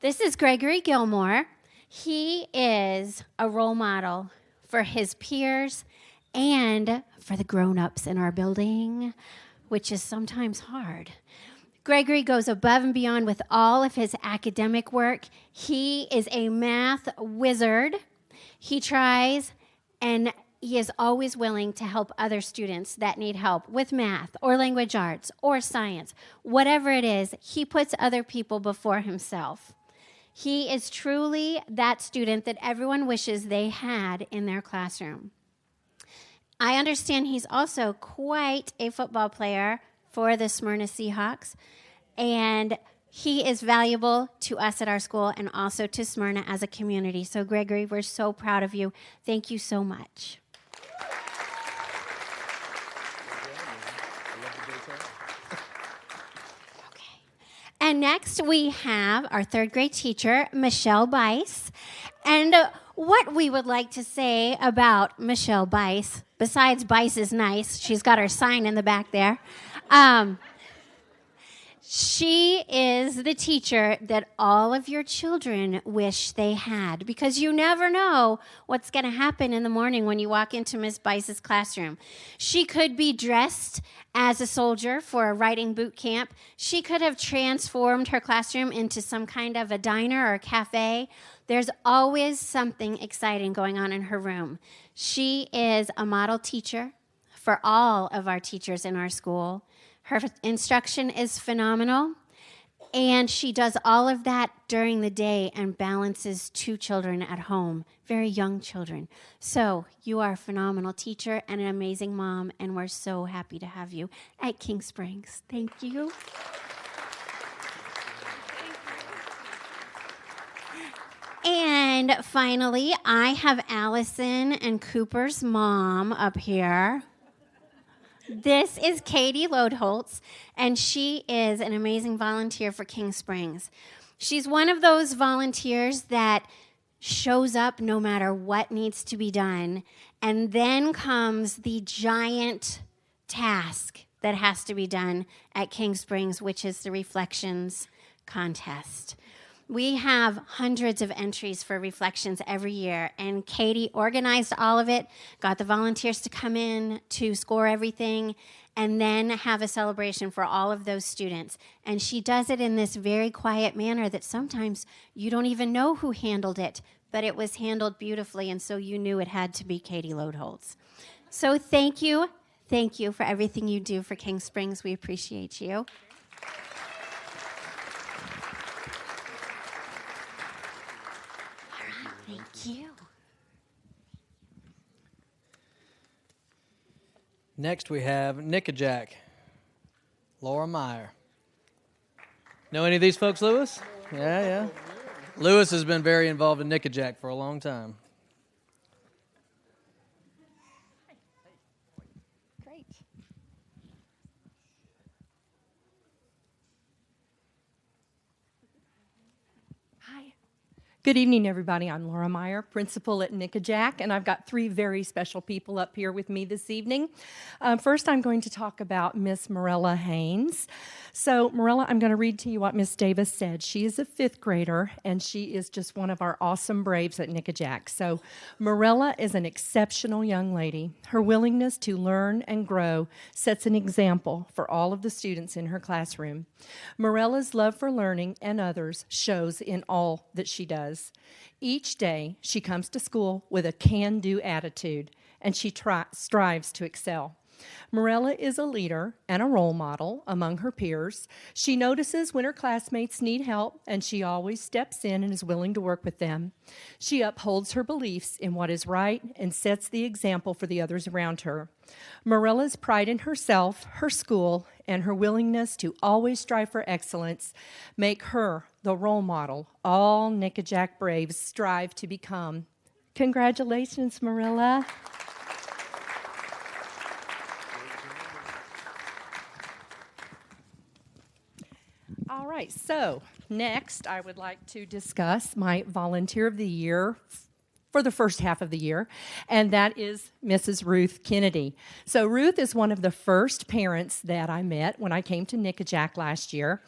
This is Gregory Gilmore. He is a role model for his peers and for the grown-ups in our building, which is sometimes hard. Gregory goes above and beyond with all of his academic work. He is a math wizard. He tries, and he is always willing to help other students that need help with math or language arts or science. Whatever it is, he puts other people before himself. He is truly that student that everyone wishes they had in their classroom. I understand he's also quite a football player for the Smyrna Seahawks, and he is valuable to us at our school and also to Smyrna as a community. So, Gregory, we're so proud of you. Thank you so much. And next, we have our 3rd grade teacher, Michelle Bice. And what we would like to say about Michelle Bice, besides Bice is nice, she's got her sign in the back there. She is the teacher that all of your children wish they had, because you never know what's going to happen in the morning when you walk into Miss Bice's classroom. She could be dressed as a soldier for a writing boot camp. She could have transformed her classroom into some kind of a diner or a cafe. There's always something exciting going on in her room. She is a model teacher for all of our teachers in our school. Her instruction is phenomenal, and she does all of that during the day and balances 2 children at home, very young children. So you are a phenomenal teacher and an amazing mom, and we're so happy to have you at King Springs. Thank you. And finally, I have Allison and Cooper's mom up here. This is Katie Lodholtz, and she is an amazing volunteer for King Springs. She's one of those volunteers that shows up no matter what needs to be done, and then comes the giant task that has to be done at King Springs, which is the Reflections contest. We have hundreds of entries for Reflections every year, and Katie organized all of it, got the volunteers to come in to score everything, and then have a celebration for all of those students. And she does it in this very quiet manner that sometimes you don't even know who handled it, but it was handled beautifully, and so you knew it had to be Katie Lodholtz. So thank you for everything you do for King Springs. We appreciate you. Thank you. Next we have Nickajack, Laura Meyer. Know any of these folks, Lewis? Yeah. Lewis has been very involved in Nickajack for a long time. Great. Hi. Good evening, everybody. I'm Laura Meyer, principal at Nickajack, and I've got 3 very special people up here with me this evening. First, I'm going to talk about Miss Morella Haynes. So, Morella, I'm going to read to you what Miss Davis said. She is a 5th grader, and she is just one of our awesome braves at Nickajack. So, Morella is an exceptional young lady. Her willingness to learn and grow sets an example for all of the students in her classroom. Morella's love for learning and others shows in all that she does. Each day, she comes to school with a can-do attitude, and she strives to excel. Morella is a leader and a role model among her peers. She notices when her classmates need help, and she always steps in and is willing to work with them. She upholds her beliefs in what is right and sets the example for the others around her. Morella's pride in herself, her school, and her willingness to always strive for excellence make her the role model all Nickajack Braves strive to become. Congratulations, Morella. All right, so next I would like to discuss my Volunteer of the Year for the first half of the year, and that is Mrs. Ruth Kennedy. So Ruth is one of the first parents that I met when I came to Nickajack last year.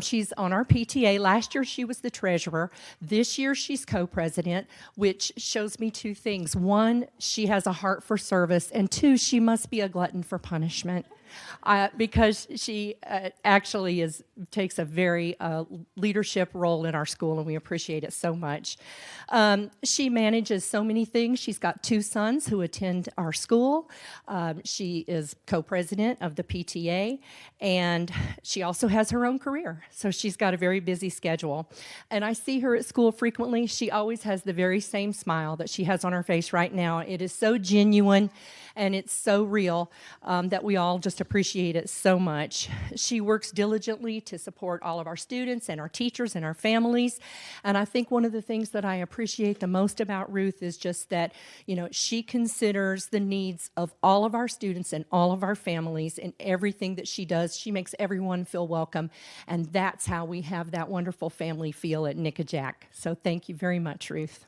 She's on our PTA. Last year she was the treasurer. This year she's co-president, which shows me two things. One, she has a heart for service, and two, she must be a glutton for punishment. Because she actually takes a very leadership role in our school, and we appreciate it so much. She manages so many things. She's got two sons who attend our school. She is co-president of the PTA, and she also has her own career. So she's got a very busy schedule. And I see her at school frequently. She always has the very same smile that she has on her face right now. It is so genuine, and it's so real that we all just appreciate it so much. She works diligently to support all of our students and our teachers and our families. And I think one of the things that I appreciate the most about Ruth is just that, she considers the needs of all of our students and all of our families in everything that she does. She makes everyone feel welcome. And that's how we have that wonderful family feel at Nickajack. So thank you very much, Ruth.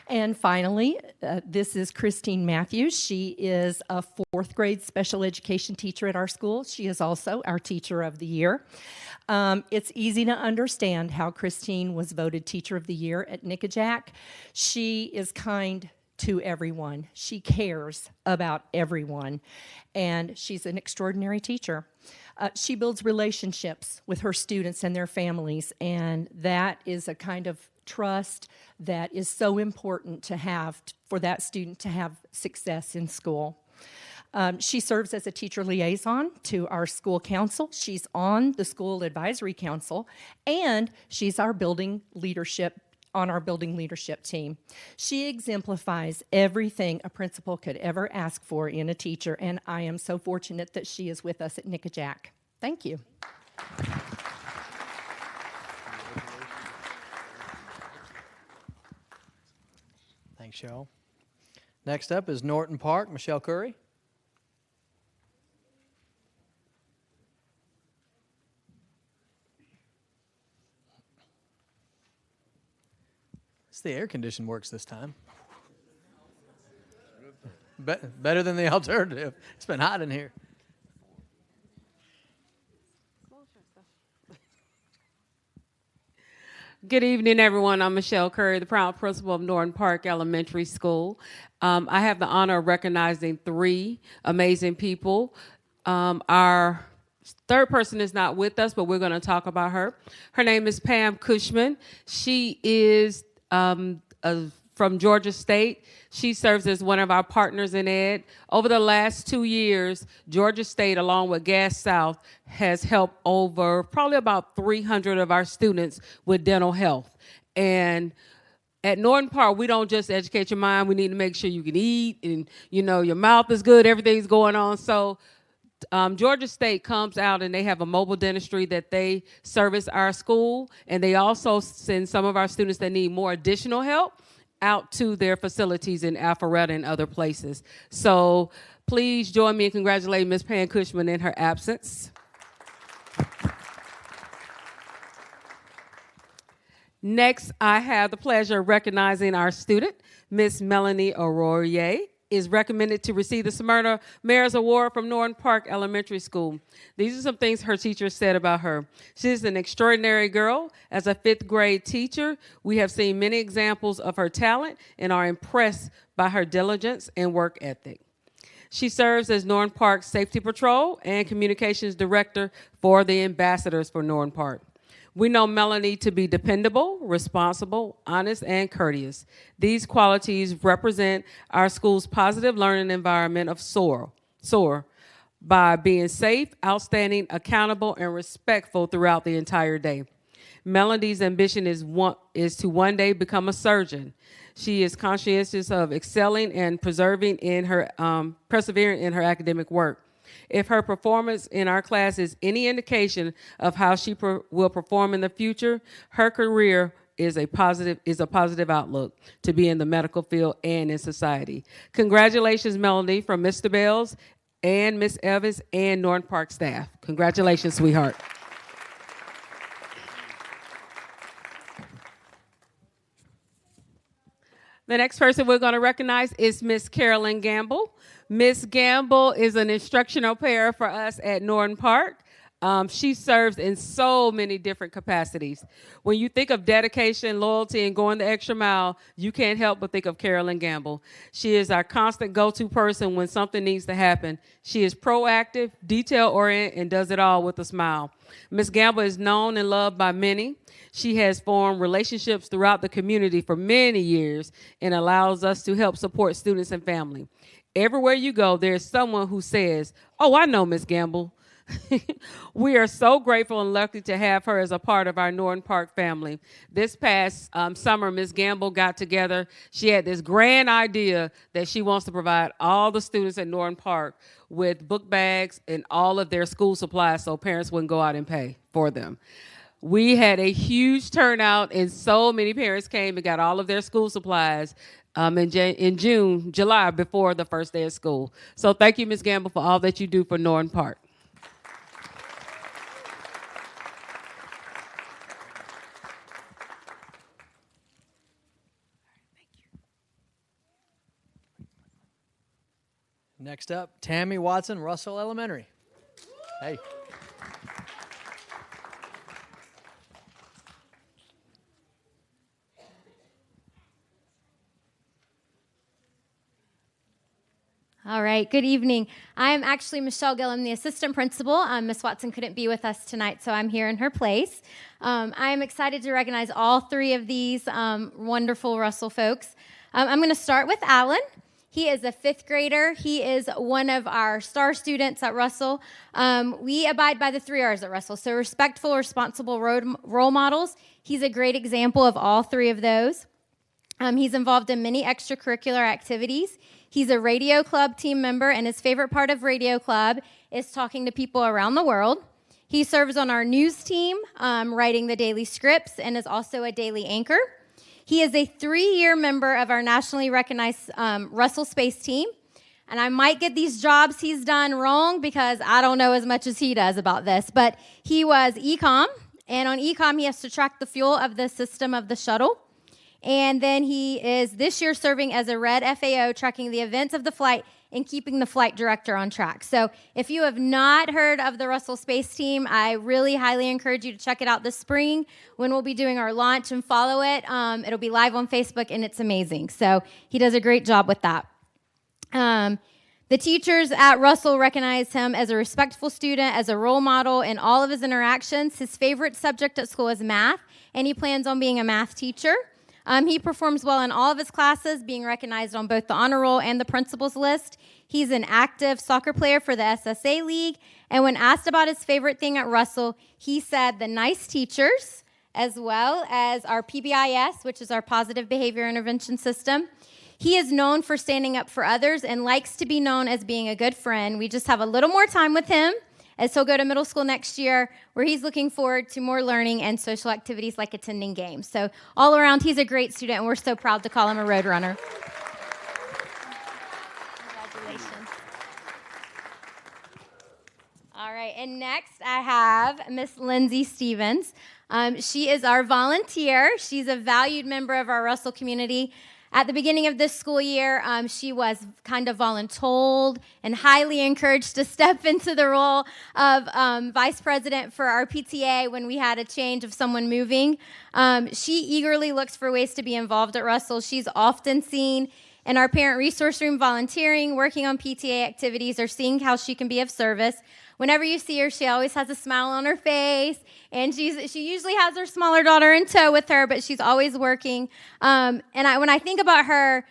And finally, this is Christine Matthews. She is a fourth grade special education teacher at our school. She is also our Teacher of the Year. It's easy to understand how Christine was voted Teacher of the Year at Nickajack. She is kind to everyone. She cares about everyone, and she's an extraordinary teacher. She builds relationships with her students and their families, and that is a kind of trust that is so important to have for that student to have success in school. She serves as a teacher liaison to our school council. She's on the school advisory council, and she's our building leadership team. She exemplifies everything a principal could ever ask for in a teacher, and I am so fortunate that she is with us at Nickajack. Thank you. Thanks, Cheryl. Next up is Norton Park, Michelle Curry. The air condition works this time. Better than the alternative. It's been hot in here. Good evening, everyone. I'm Michelle Curry, the proud principal of Norton Park Elementary School. I have the honor of recognizing three amazing people. Our third person is not with us, but we're going to talk about her. Her name is Pam Cushman. She is from Georgia State. She serves as one of our partners in ed. Over the last 2 years, Georgia State, along with Gas South, has helped over probably about 300 of our students with dental health. And at Norton Park, we don't just educate your mind. We need to make sure you can eat and, your mouth is good, everything's going on. So Georgia State comes out and they have a mobile dentistry that they service our school, and they also send some of our students that need more additional help out to their facilities in Alpharetta and other places. So please join me in congratulating Ms. Pam Cushman in her absence. Next, I have the pleasure of recognizing our student, Ms. Melanie Aurorier. Is recommended to receive the Smyrna Mayor's Award from Norton Park Elementary School. These are some things her teachers said about her. She's an extraordinary girl. As a fifth grade teacher, we have seen many examples of her talent and are impressed by her diligence and work ethic. She serves as Norton Park Safety Patrol and Communications Director for the Ambassadors for Norton Park. We know Melanie to be dependable, responsible, honest, and courteous. These qualities represent our school's positive learning environment of SOAR by being safe, outstanding, accountable, and respectful throughout the entire day. Melanie's ambition is to one day become a surgeon. She is conscientious of excelling and persevering in her academic work. If her performance in our class is any indication of how she will perform in the future, her career is a positive outlook to be in the medical field and in society. Congratulations, Melanie, from Mr. Bells and Miss Evans and Norton Park staff. Congratulations, sweetheart. The next person we're going to recognize is Miss Carolyn Gamble. Miss Gamble is an instructional pair for us at Norton Park. She serves in so many different capacities. When you think of dedication, loyalty, and going the extra mile, you can't help but think of Carolyn Gamble. She is our constant go-to person when something needs to happen. She is proactive, detail-oriented, and does it all with a smile. Ms. Gamble is known and loved by many. She has formed relationships throughout the community for many years and allows us to help support students and family. Everywhere you go, there's someone who says, "Oh, I know Ms. Gamble." We are so grateful and lucky to have her as a part of our Norton Park family. This past summer, Ms. Gamble got together. She had this grand idea that she wants to provide all the students at Norton Park with book bags and all of their school supplies so parents wouldn't go out and pay for them. We had a huge turnout, and so many parents came and got all of their school supplies in July, before the first day of school. So thank you, Ms. Gamble, for all that you do for Norton Park. Next up, Tammy Watson, Russell Elementary. Hey. All right, good evening. I'm actually Michelle Gillum, the assistant principal. Miss Watson couldn't be with us tonight, so I'm here in her place. I am excited to recognize all three of these wonderful Russell folks. I'm going to start with Alan. He is a fifth grader. He is one of our star students at Russell. We abide by the 3 R's at Russell, so respectful, responsible role models. He's a great example of all three of those. He's involved in many extracurricular activities. He's a radio club team member, and his favorite part of radio club is talking to people around the world. He serves on our news team, writing the daily scripts, and is also a daily anchor. He is a 3-year member of our nationally recognized Russell Space Team. And I might get these jobs he's done wrong because I don't know as much as he does about this. But he was ECOM, and on ECOM he has to track the fuel of the system of the shuttle. And then he is this year serving as a red FAO, tracking the events of the flight and keeping the flight director on track. So if you have not heard of the Russell Space Team, I really highly encourage you to check it out this spring when we'll be doing our launch and follow it. It'll be live on Facebook, and it's amazing. So he does a great job with that. The teachers at Russell recognize him as a respectful student, as a role model in all of his interactions. His favorite subject at school is math, and he plans on being a math teacher. He performs well in all of his classes, being recognized on both the honor roll and the principal's list. He's an active soccer player for the SSA League, and when asked about his favorite thing at Russell, he said the nice teachers, as well as our PBIS, which is our Positive Behavior Intervention System. He is known for standing up for others and likes to be known as being a good friend. We just have a little more time with him, as he'll go to middle school next year, where he's looking forward to more learning and social activities like attending games. So all around, he's a great student, and we're so proud to call him a Roadrunner. Congratulations. All right, and next I have Miss Lindsay Stevens. She is our volunteer. She's a valued member of our Russell community. At the beginning of this school year, she was kind of voluntold and highly encouraged to step into the role of vice president for our PTA when we had a change of someone moving. She eagerly looks for ways to be involved at Russell. She's often seen in our parent resource room volunteering, working on PTA activities, or seeing how she can be of service. whenever you see her, she always has a smile on her face, and she usually has her smaller daughter in tow with her, but she's always working. When I think about her,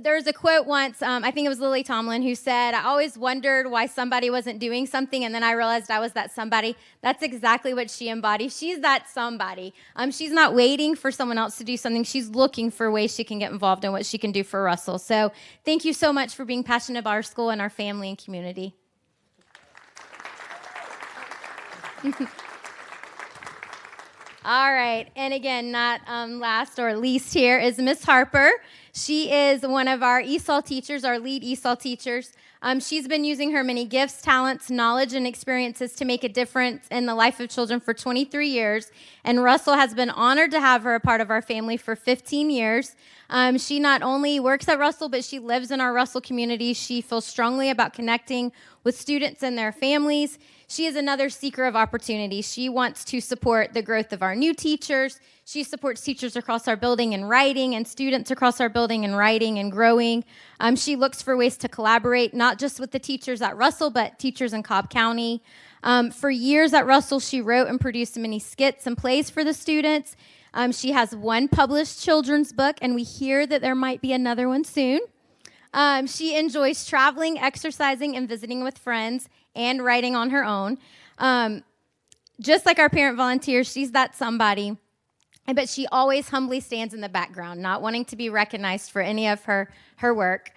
there was a quote once, I think it was Lily Tomlin, who said, "I always wondered why somebody wasn't doing something, and then I realized I was that somebody." That's exactly what she embodies. She's that somebody. She's not waiting for someone else to do something. She's looking for ways she can get involved in what she can do for Russell. So thank you so much for being passionate about our school and our family and community. All right, and again, not last or least here is Miss Harper. She is one of our ESOL teachers, our lead ESOL teachers. She's been using her many gifts, talents, knowledge, and experiences to make a difference in the life of children for 23 years. And Russell has been honored to have her a part of our family for 15 years. She not only works at Russell, but she lives in our Russell community. She feels strongly about connecting with students and their families. She is another seeker of opportunity. She wants to support the growth of our new teachers. She supports teachers across our building in writing and students across our building in writing and growing. She looks for ways to collaborate, not just with the teachers at Russell, but teachers in Cobb County. For years at Russell, she wrote and produced many skits and plays for the students. She has one published children's book, and we hear that there might be another one soon. She enjoys traveling, exercising, and visiting with friends, and writing on her own. Just like our parent volunteers, she's that somebody. But she always humbly stands in the background, not wanting to be recognized for any of her work.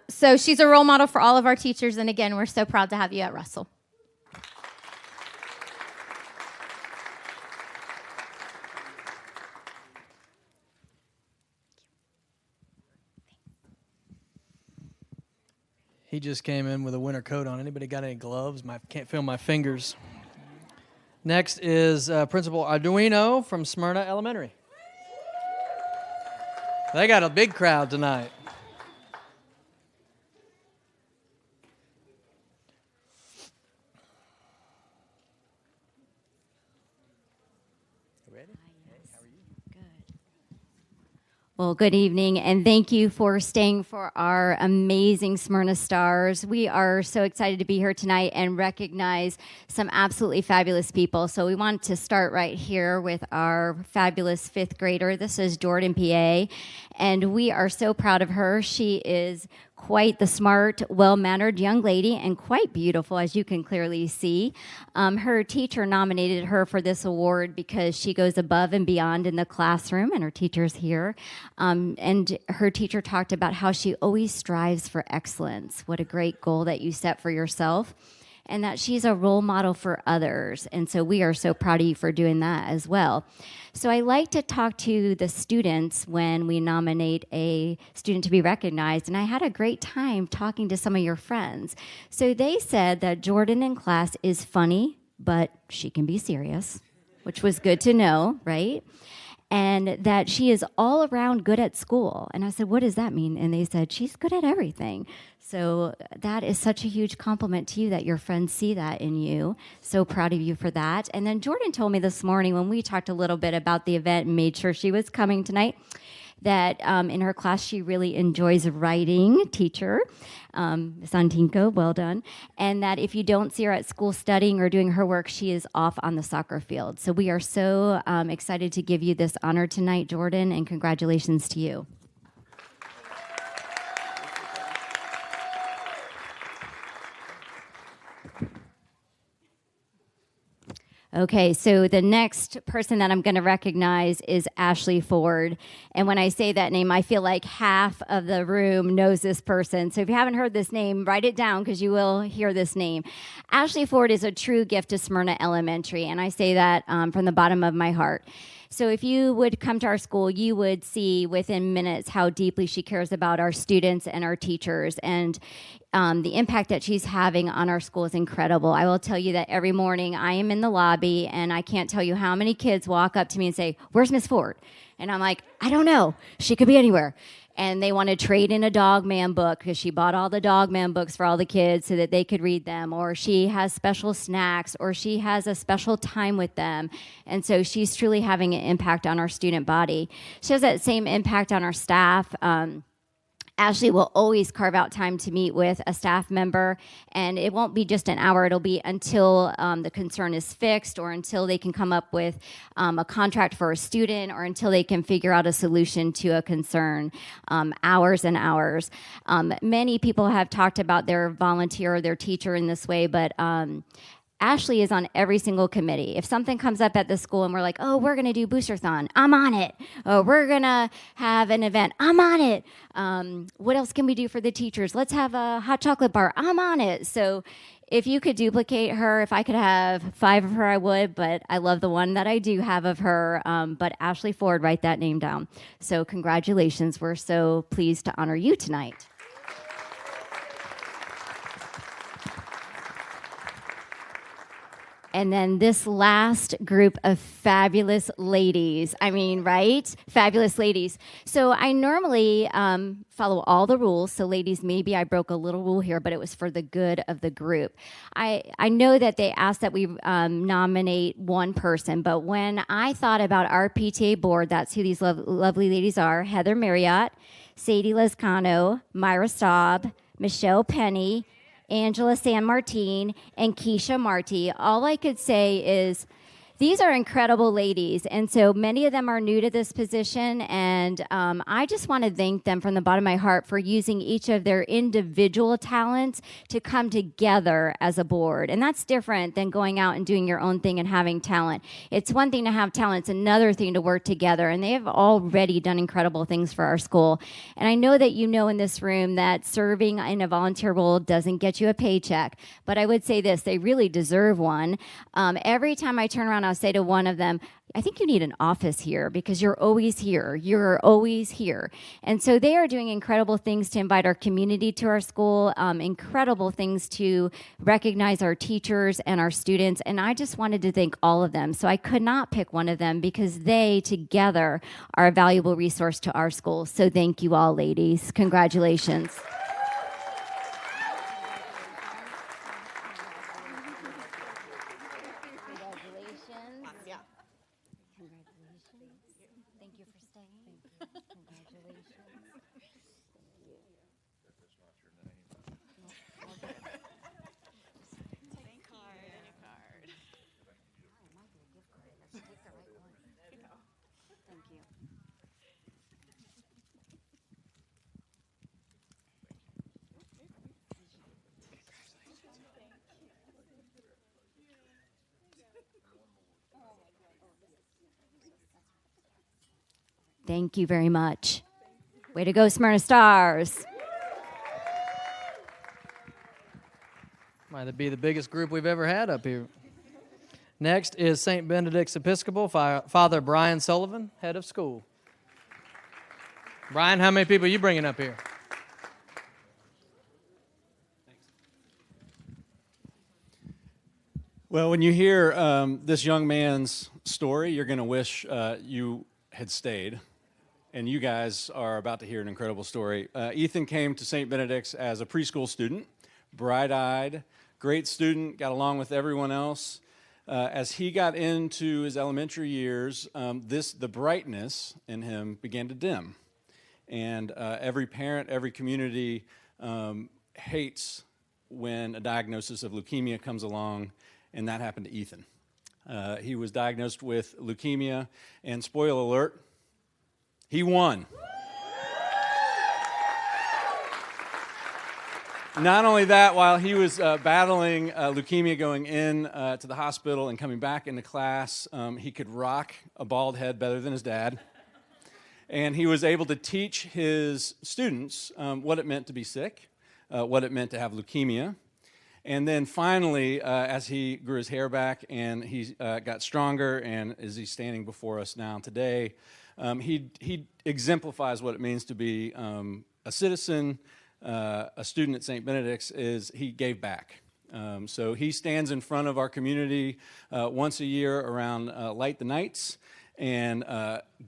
So she's a role model for all of our teachers, and again, we're so proud to have you at Russell. He just came in with a winter coat on. Anybody got any gloves? Can't feel my fingers. Next is Principal Arduino from Smyrna Elementary. They got a big crowd tonight. Well, good evening, and thank you for staying for our amazing Smyrna Stars. We are so excited to be here tonight and recognize some absolutely fabulous people. So we want to start right here with our fabulous fifth grader. This is Jordan PA, and we are so proud of her. She is quite the smart, well-mannered young lady and quite beautiful, as you can clearly see. Her teacher nominated her for this award because she goes above and beyond in the classroom, and her teacher's here. And her teacher talked about how she always strives for excellence. What a great goal that you set for yourself. And that she's a role model for others. And so we are so proud of you for doing that as well. So I like to talk to the students when we nominate a student to be recognized, and I had a great time talking to some of your friends. So they said that Jordan in class is funny, but she can be serious, which was good to know, right? And that she is all around good at school. And I said, what does that mean? And they said, she's good at everything. So that is such a huge compliment to you that your friends see that in you. So proud of you for that. And then Jordan told me this morning when we talked a little bit about the event and made sure she was coming tonight, that in her class she really enjoys writing, teacher, Ms. Antinko, well done, and that if you don't see her at school studying or doing her work, she is off on the soccer field. So we are so excited to give you this honor tonight, Jordan, and congratulations to you. Okay, so the next person that I'm going to recognize is Ashley Ford. And when I say that name, I feel like half of the room knows this person. So if you haven't heard this name, write it down because you will hear this name. Ashley Ford is a true gift to Smyrna Elementary, and I say that from the bottom of my heart. So if you would come to our school, you would see within minutes how deeply she cares about our students and our teachers. And the impact that she's having on our school is incredible. I will tell you that every morning I am in the lobby, and I can't tell you how many kids walk up to me and say, "Where's Miss Ford?" And I'm like, "I don't know. She could be anywhere." And they want to trade in a Dog Man book because she bought all the Dog Man books for all the kids so that they could read them, or she has special snacks, or she has a special time with them. And so she's truly having an impact on our student body. She has that same impact on our staff. Ashley will always carve out time to meet with a staff member, and it won't be just an hour. It'll be until the concern is fixed, or until they can come up with a contract for a student, or until they can figure out a solution to a concern. Hours and hours. Many people have talked about their volunteer or their teacher in this way, but Ashley is on every single committee. If something comes up at the school and we're like, oh, we're going to do Boosterthon, I'm on it. Oh, we're going to have an event, I'm on it. What else can we do for the teachers? Let's have a hot chocolate bar, I'm on it. So if you could duplicate her, if I could have 5 of her, I would, but I love the one that I do have of her. But Ashley Ford, write that name down. So congratulations. We're so pleased to honor you tonight. And then this last group of fabulous ladies. I mean, right? Fabulous ladies. So I normally follow all the rules. So ladies, maybe I broke a little rule here, but it was for the good of the group. I know that they asked that we nominate one person, but when I thought about our PTA board, that's who these lovely ladies are: Heather Marriott, Sadie Lescano, Myra Staub, Michelle Penny, Angela San Martin, and Keisha Marty. All I could say is these are incredible ladies, and so many of them are new to this position, and I just want to thank them from the bottom of my heart for using each of their individual talents to come together as a board. And that's different than going out and doing your own thing and having talent. It's one thing to have talent, it's another thing to work together, and they have already done incredible things for our school. And I know that you know in this room that serving in a volunteer role doesn't get you a paycheck, but I would say this, they really deserve one. Every time I turn around, I'll say to one of them, I think you need an office here because you're always here. You're always here. And so they are doing incredible things to invite our community to our school, incredible things to recognize our teachers and our students. And I just wanted to thank all of them. So I could not pick one of them because they together are a valuable resource to our school. So thank you all, ladies. Congratulations. Thank you very much. Way to go, Smyrna Stars. Might be the biggest group we've ever had up here. Next is St. Benedict's Episcopal, Father Brian Sullivan, head of school. Brian, how many people are you bringing up here? Well, when you hear this young man's story, you're going to wish you had stayed. And you guys are about to hear an incredible story. Ethan came to St. Benedict's as a preschool student, bright-eyed, great student, got along with everyone else. As he got into his elementary years, the brightness in him began to dim. And every parent, every community hates when a diagnosis of leukemia comes along, and that happened to Ethan. He was diagnosed with leukemia, and spoiler alert, he won. Not only that, while he was battling leukemia going in to the hospital and coming back into class, he could rock a bald head better than his dad. And he was able to teach his students what it meant to be sick, what it meant to have leukemia. And then finally, as he grew his hair back and he got stronger, and as he's standing before us now today, he exemplifies what it means to be a citizen, a student at St. Benedict's. Is he gave back. So he stands in front of our community once a year around Light the Nights and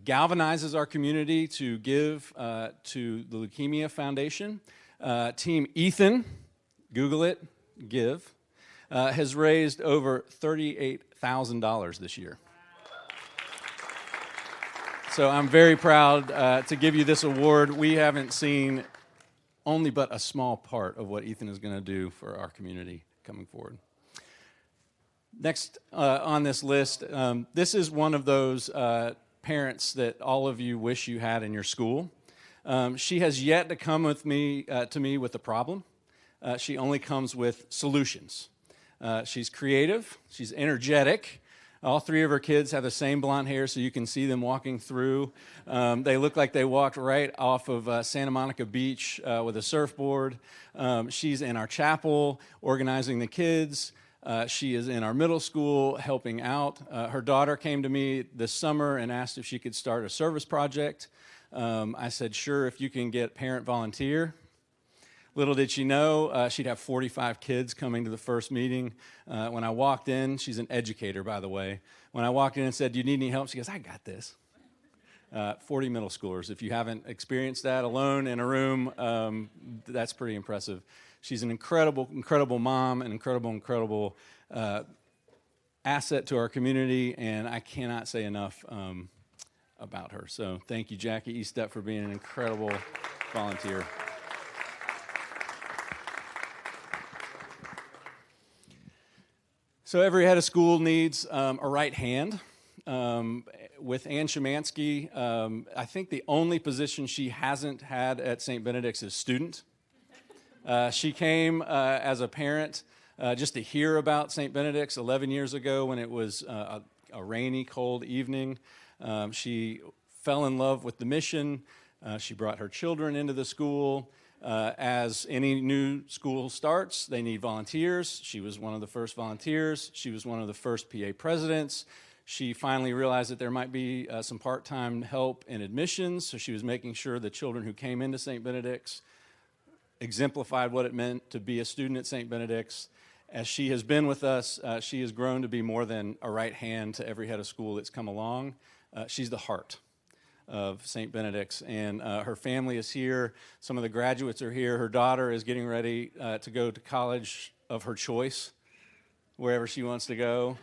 galvanizes our community to give to the Leukemia Foundation. Team Ethan, Google it, give, has raised over $38,000 this year. So I'm very proud to give you this award. We haven't seen only but a small part of what Ethan is going to do for our community coming forward. Next on this list, this is one of those parents that all of you wish you had in your school. She has yet to come to me with a problem. She only comes with solutions. She's creative. She's energetic. All three of her kids have the same blonde hair, so you can see them walking through. They look like they walked right off of Santa Monica Beach with a surfboard. She's in our chapel organizing the kids. She is in our middle school helping out. Her daughter came to me this summer and asked if she could start a service project. I said, sure, if you can get parent volunteer. Little did she know, she'd have 45 kids coming to the first meeting. When I walked in, she's an educator, by the way. When I walked in and said, do you need any help? She goes, I got this. 40 middle schoolers. If you haven't experienced that alone in a room, that's pretty impressive. She's an incredible, incredible mom, an incredible asset to our community, and I cannot say enough about her. So thank you, Jackie Eastep, for being an incredible volunteer. So every head of school needs a right hand. With Ann Szymanski, I think the only position she hasn't had at St. Benedict's is student. She came as a parent just to hear about St. Benedict's 11 years ago when it was a rainy, cold evening. She fell in love with the mission. She brought her children into the school. As any new school starts, they need volunteers. She was one of the first volunteers. She was one of the first PA presidents. She finally realized that there might be some part-time help in admissions, so she was making sure the children who came into St. Benedict's exemplified what it meant to be a student at St. Benedict's. As she has been with us, she has grown to be more than a right hand to every head of school that's come along. She's the heart of St. Benedict's, and her family is here. Some of the graduates are here. Her daughter is getting ready to go to college of her choice, wherever she wants to go.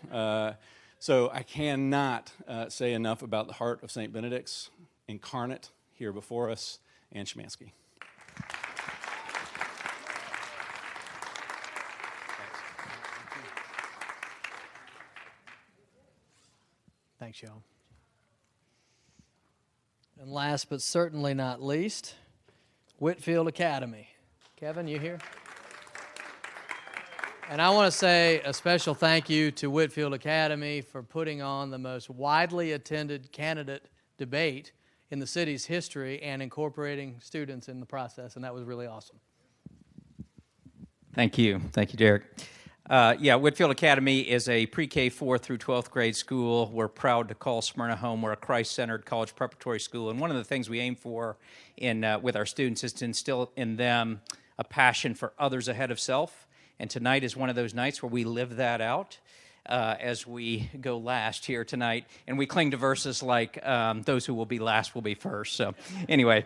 So I cannot say enough about the heart of St. Benedict's, incarnate here before us, Ann Szymanski. Thanks, y'all. And last but certainly not least, Whitfield Academy. Kevin, you here? And I want to say a special thank you to Whitfield Academy for putting on the most widely attended candidate debate in the city's history and incorporating students in the process, and that was really awesome. Thank you. Thank you, Derek. Whitfield Academy is a pre-K 4th through 12th grade school. We're proud to call Smyrna home. We're a Christ-centered college preparatory school, and one of the things we aim for with our students is to instill in them a passion for others ahead of self, and tonight is one of those nights where we live that out as we go last here tonight, and we cling to verses like, those who will be last will be first. So anyway,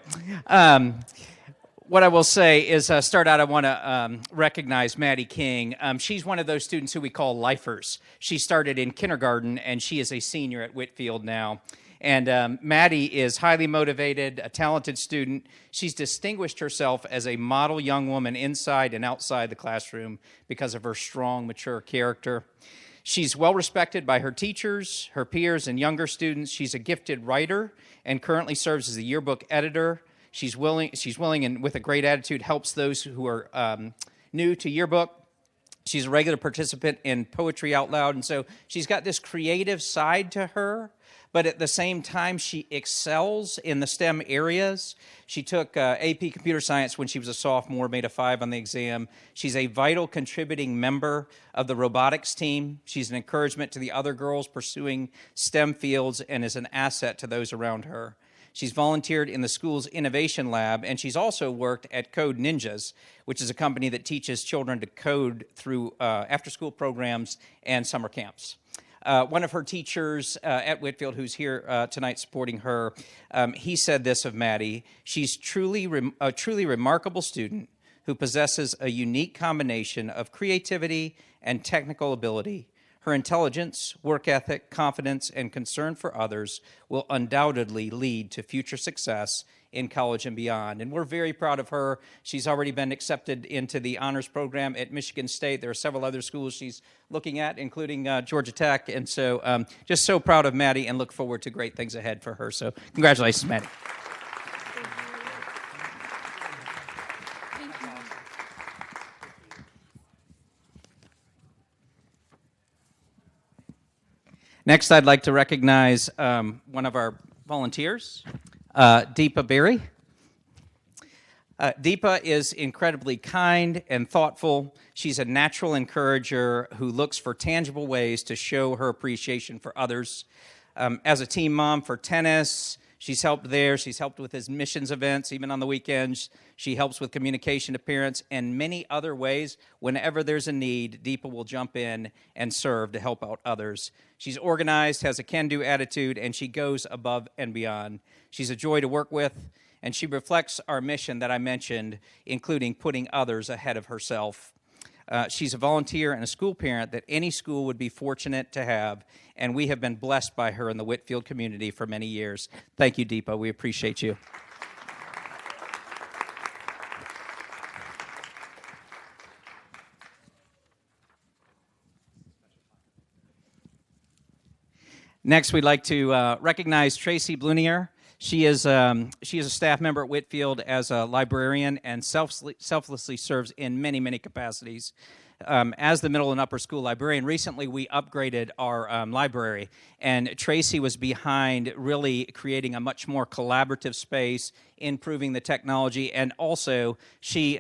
what I will say is, start out, I want to recognize Maddie King. She's one of those students who we call lifers. She started in kindergarten, and she is a senior at Whitfield now. And Maddie is highly motivated, a talented student. She's distinguished herself as a model young woman inside and outside the classroom because of her strong, mature character. She's well respected by her teachers, her peers, and younger students. She's a gifted writer and currently serves as the yearbook editor. She's willing and with a great attitude helps those who are new to yearbook. She's a regular participant in Poetry Out Loud, and so she's got this creative side to her, but at the same time, she excels in the STEM areas. She took AP Computer Science when she was a sophomore, made a 5 on the exam. She's a vital contributing member of the robotics team. She's an encouragement to the other girls pursuing STEM fields and is an asset to those around her. She's volunteered in the school's innovation lab, and she's also worked at Code Ninjas, which is a company that teaches children to code through after-school programs and summer camps. One of her teachers at Whitfield, who's here tonight supporting her, he said this of Maddie: she's a truly remarkable student who possesses a unique combination of creativity and technical ability. Her intelligence, work ethic, confidence, and concern for others will undoubtedly lead to future success in college and beyond. And we're very proud of her. She's already been accepted into the honors program at Michigan State. There are several other schools she's looking at, including Georgia Tech. And so just so proud of Maddie and look forward to great things ahead for her. So congratulations, Maddie. Next, I'd like to recognize one of our volunteers, Deepa Berry. Deepa is incredibly kind and thoughtful. She's a natural encourager who looks for tangible ways to show her appreciation for others. As a team mom for tennis, she's helped there. She's helped with his missions events, even on the weekends. She helps with communication to parents and many other ways. Whenever there's a need, Deepa will jump in and serve to help out others. She's organized, has a can-do attitude, and she goes above and beyond. She's a joy to work with, and she reflects our mission that I mentioned, including putting others ahead of herself. She's a volunteer and a school parent that any school would be fortunate to have, and we have been blessed by her in the Whitfield community for many years. Thank you, Deepa. We appreciate you. Next, we'd like to recognize Tracy Blunier. She is a staff member at Whitfield as a librarian and selflessly serves in many, many capacities. As the middle and upper school librarian, recently we upgraded our library, and Tracy was behind really creating a much more collaborative space, improving the technology, and also she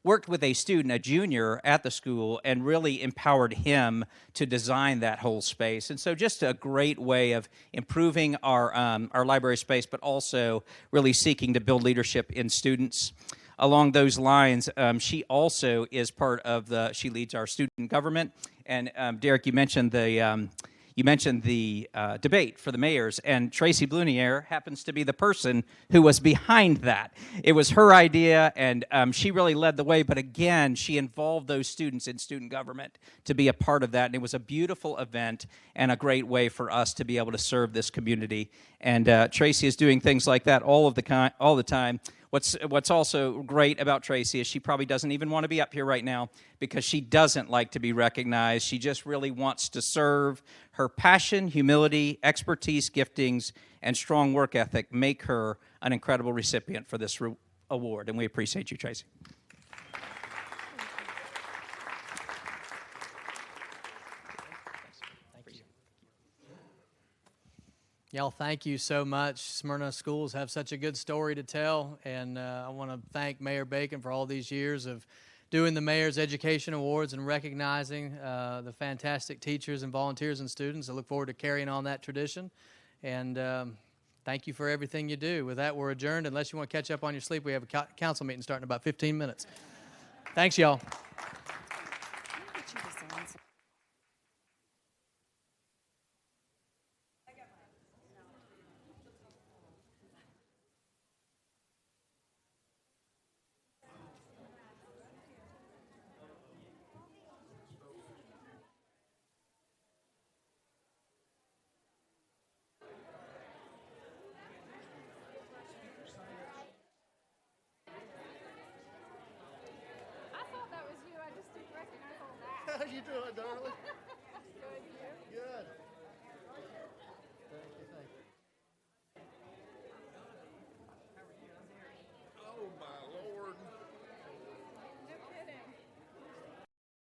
worked with a student, a junior at the school, and really empowered him to design that whole space. And so just a great way of improving our library space, but also really seeking to build leadership in students. Along those lines, she also is part of she leads our student government. And Derek, you mentioned the debate for the mayors, and Tracy Blunier happens to be the person who was behind that. It was her idea, and she really led the way, but again, she involved those students in student government to be a part of that, and it was a beautiful event and a great way for us to be able to serve this community. And Tracy is doing things like that all the time. What's also great about Tracy is she probably doesn't even want to be up here right now because she doesn't like to be recognized. She just really wants to serve. Her passion, humility, expertise, giftings, and strong work ethic make her an incredible recipient for this award, and we appreciate you, Tracy. Y'all, thank you so much. Smyrna schools have such a good story to tell, and I want to thank Mayor Bacon for all these years of doing the Mayor's Education Awards and recognizing the fantastic teachers and volunteers and students. I look forward to carrying on that tradition, and thank you for everything you do. With that, we're adjourned. Unless you want to catch up on your sleep, we have a council meeting starting in about 15 minutes. Thanks, y'all. How you doing, darling? Good, you? Good.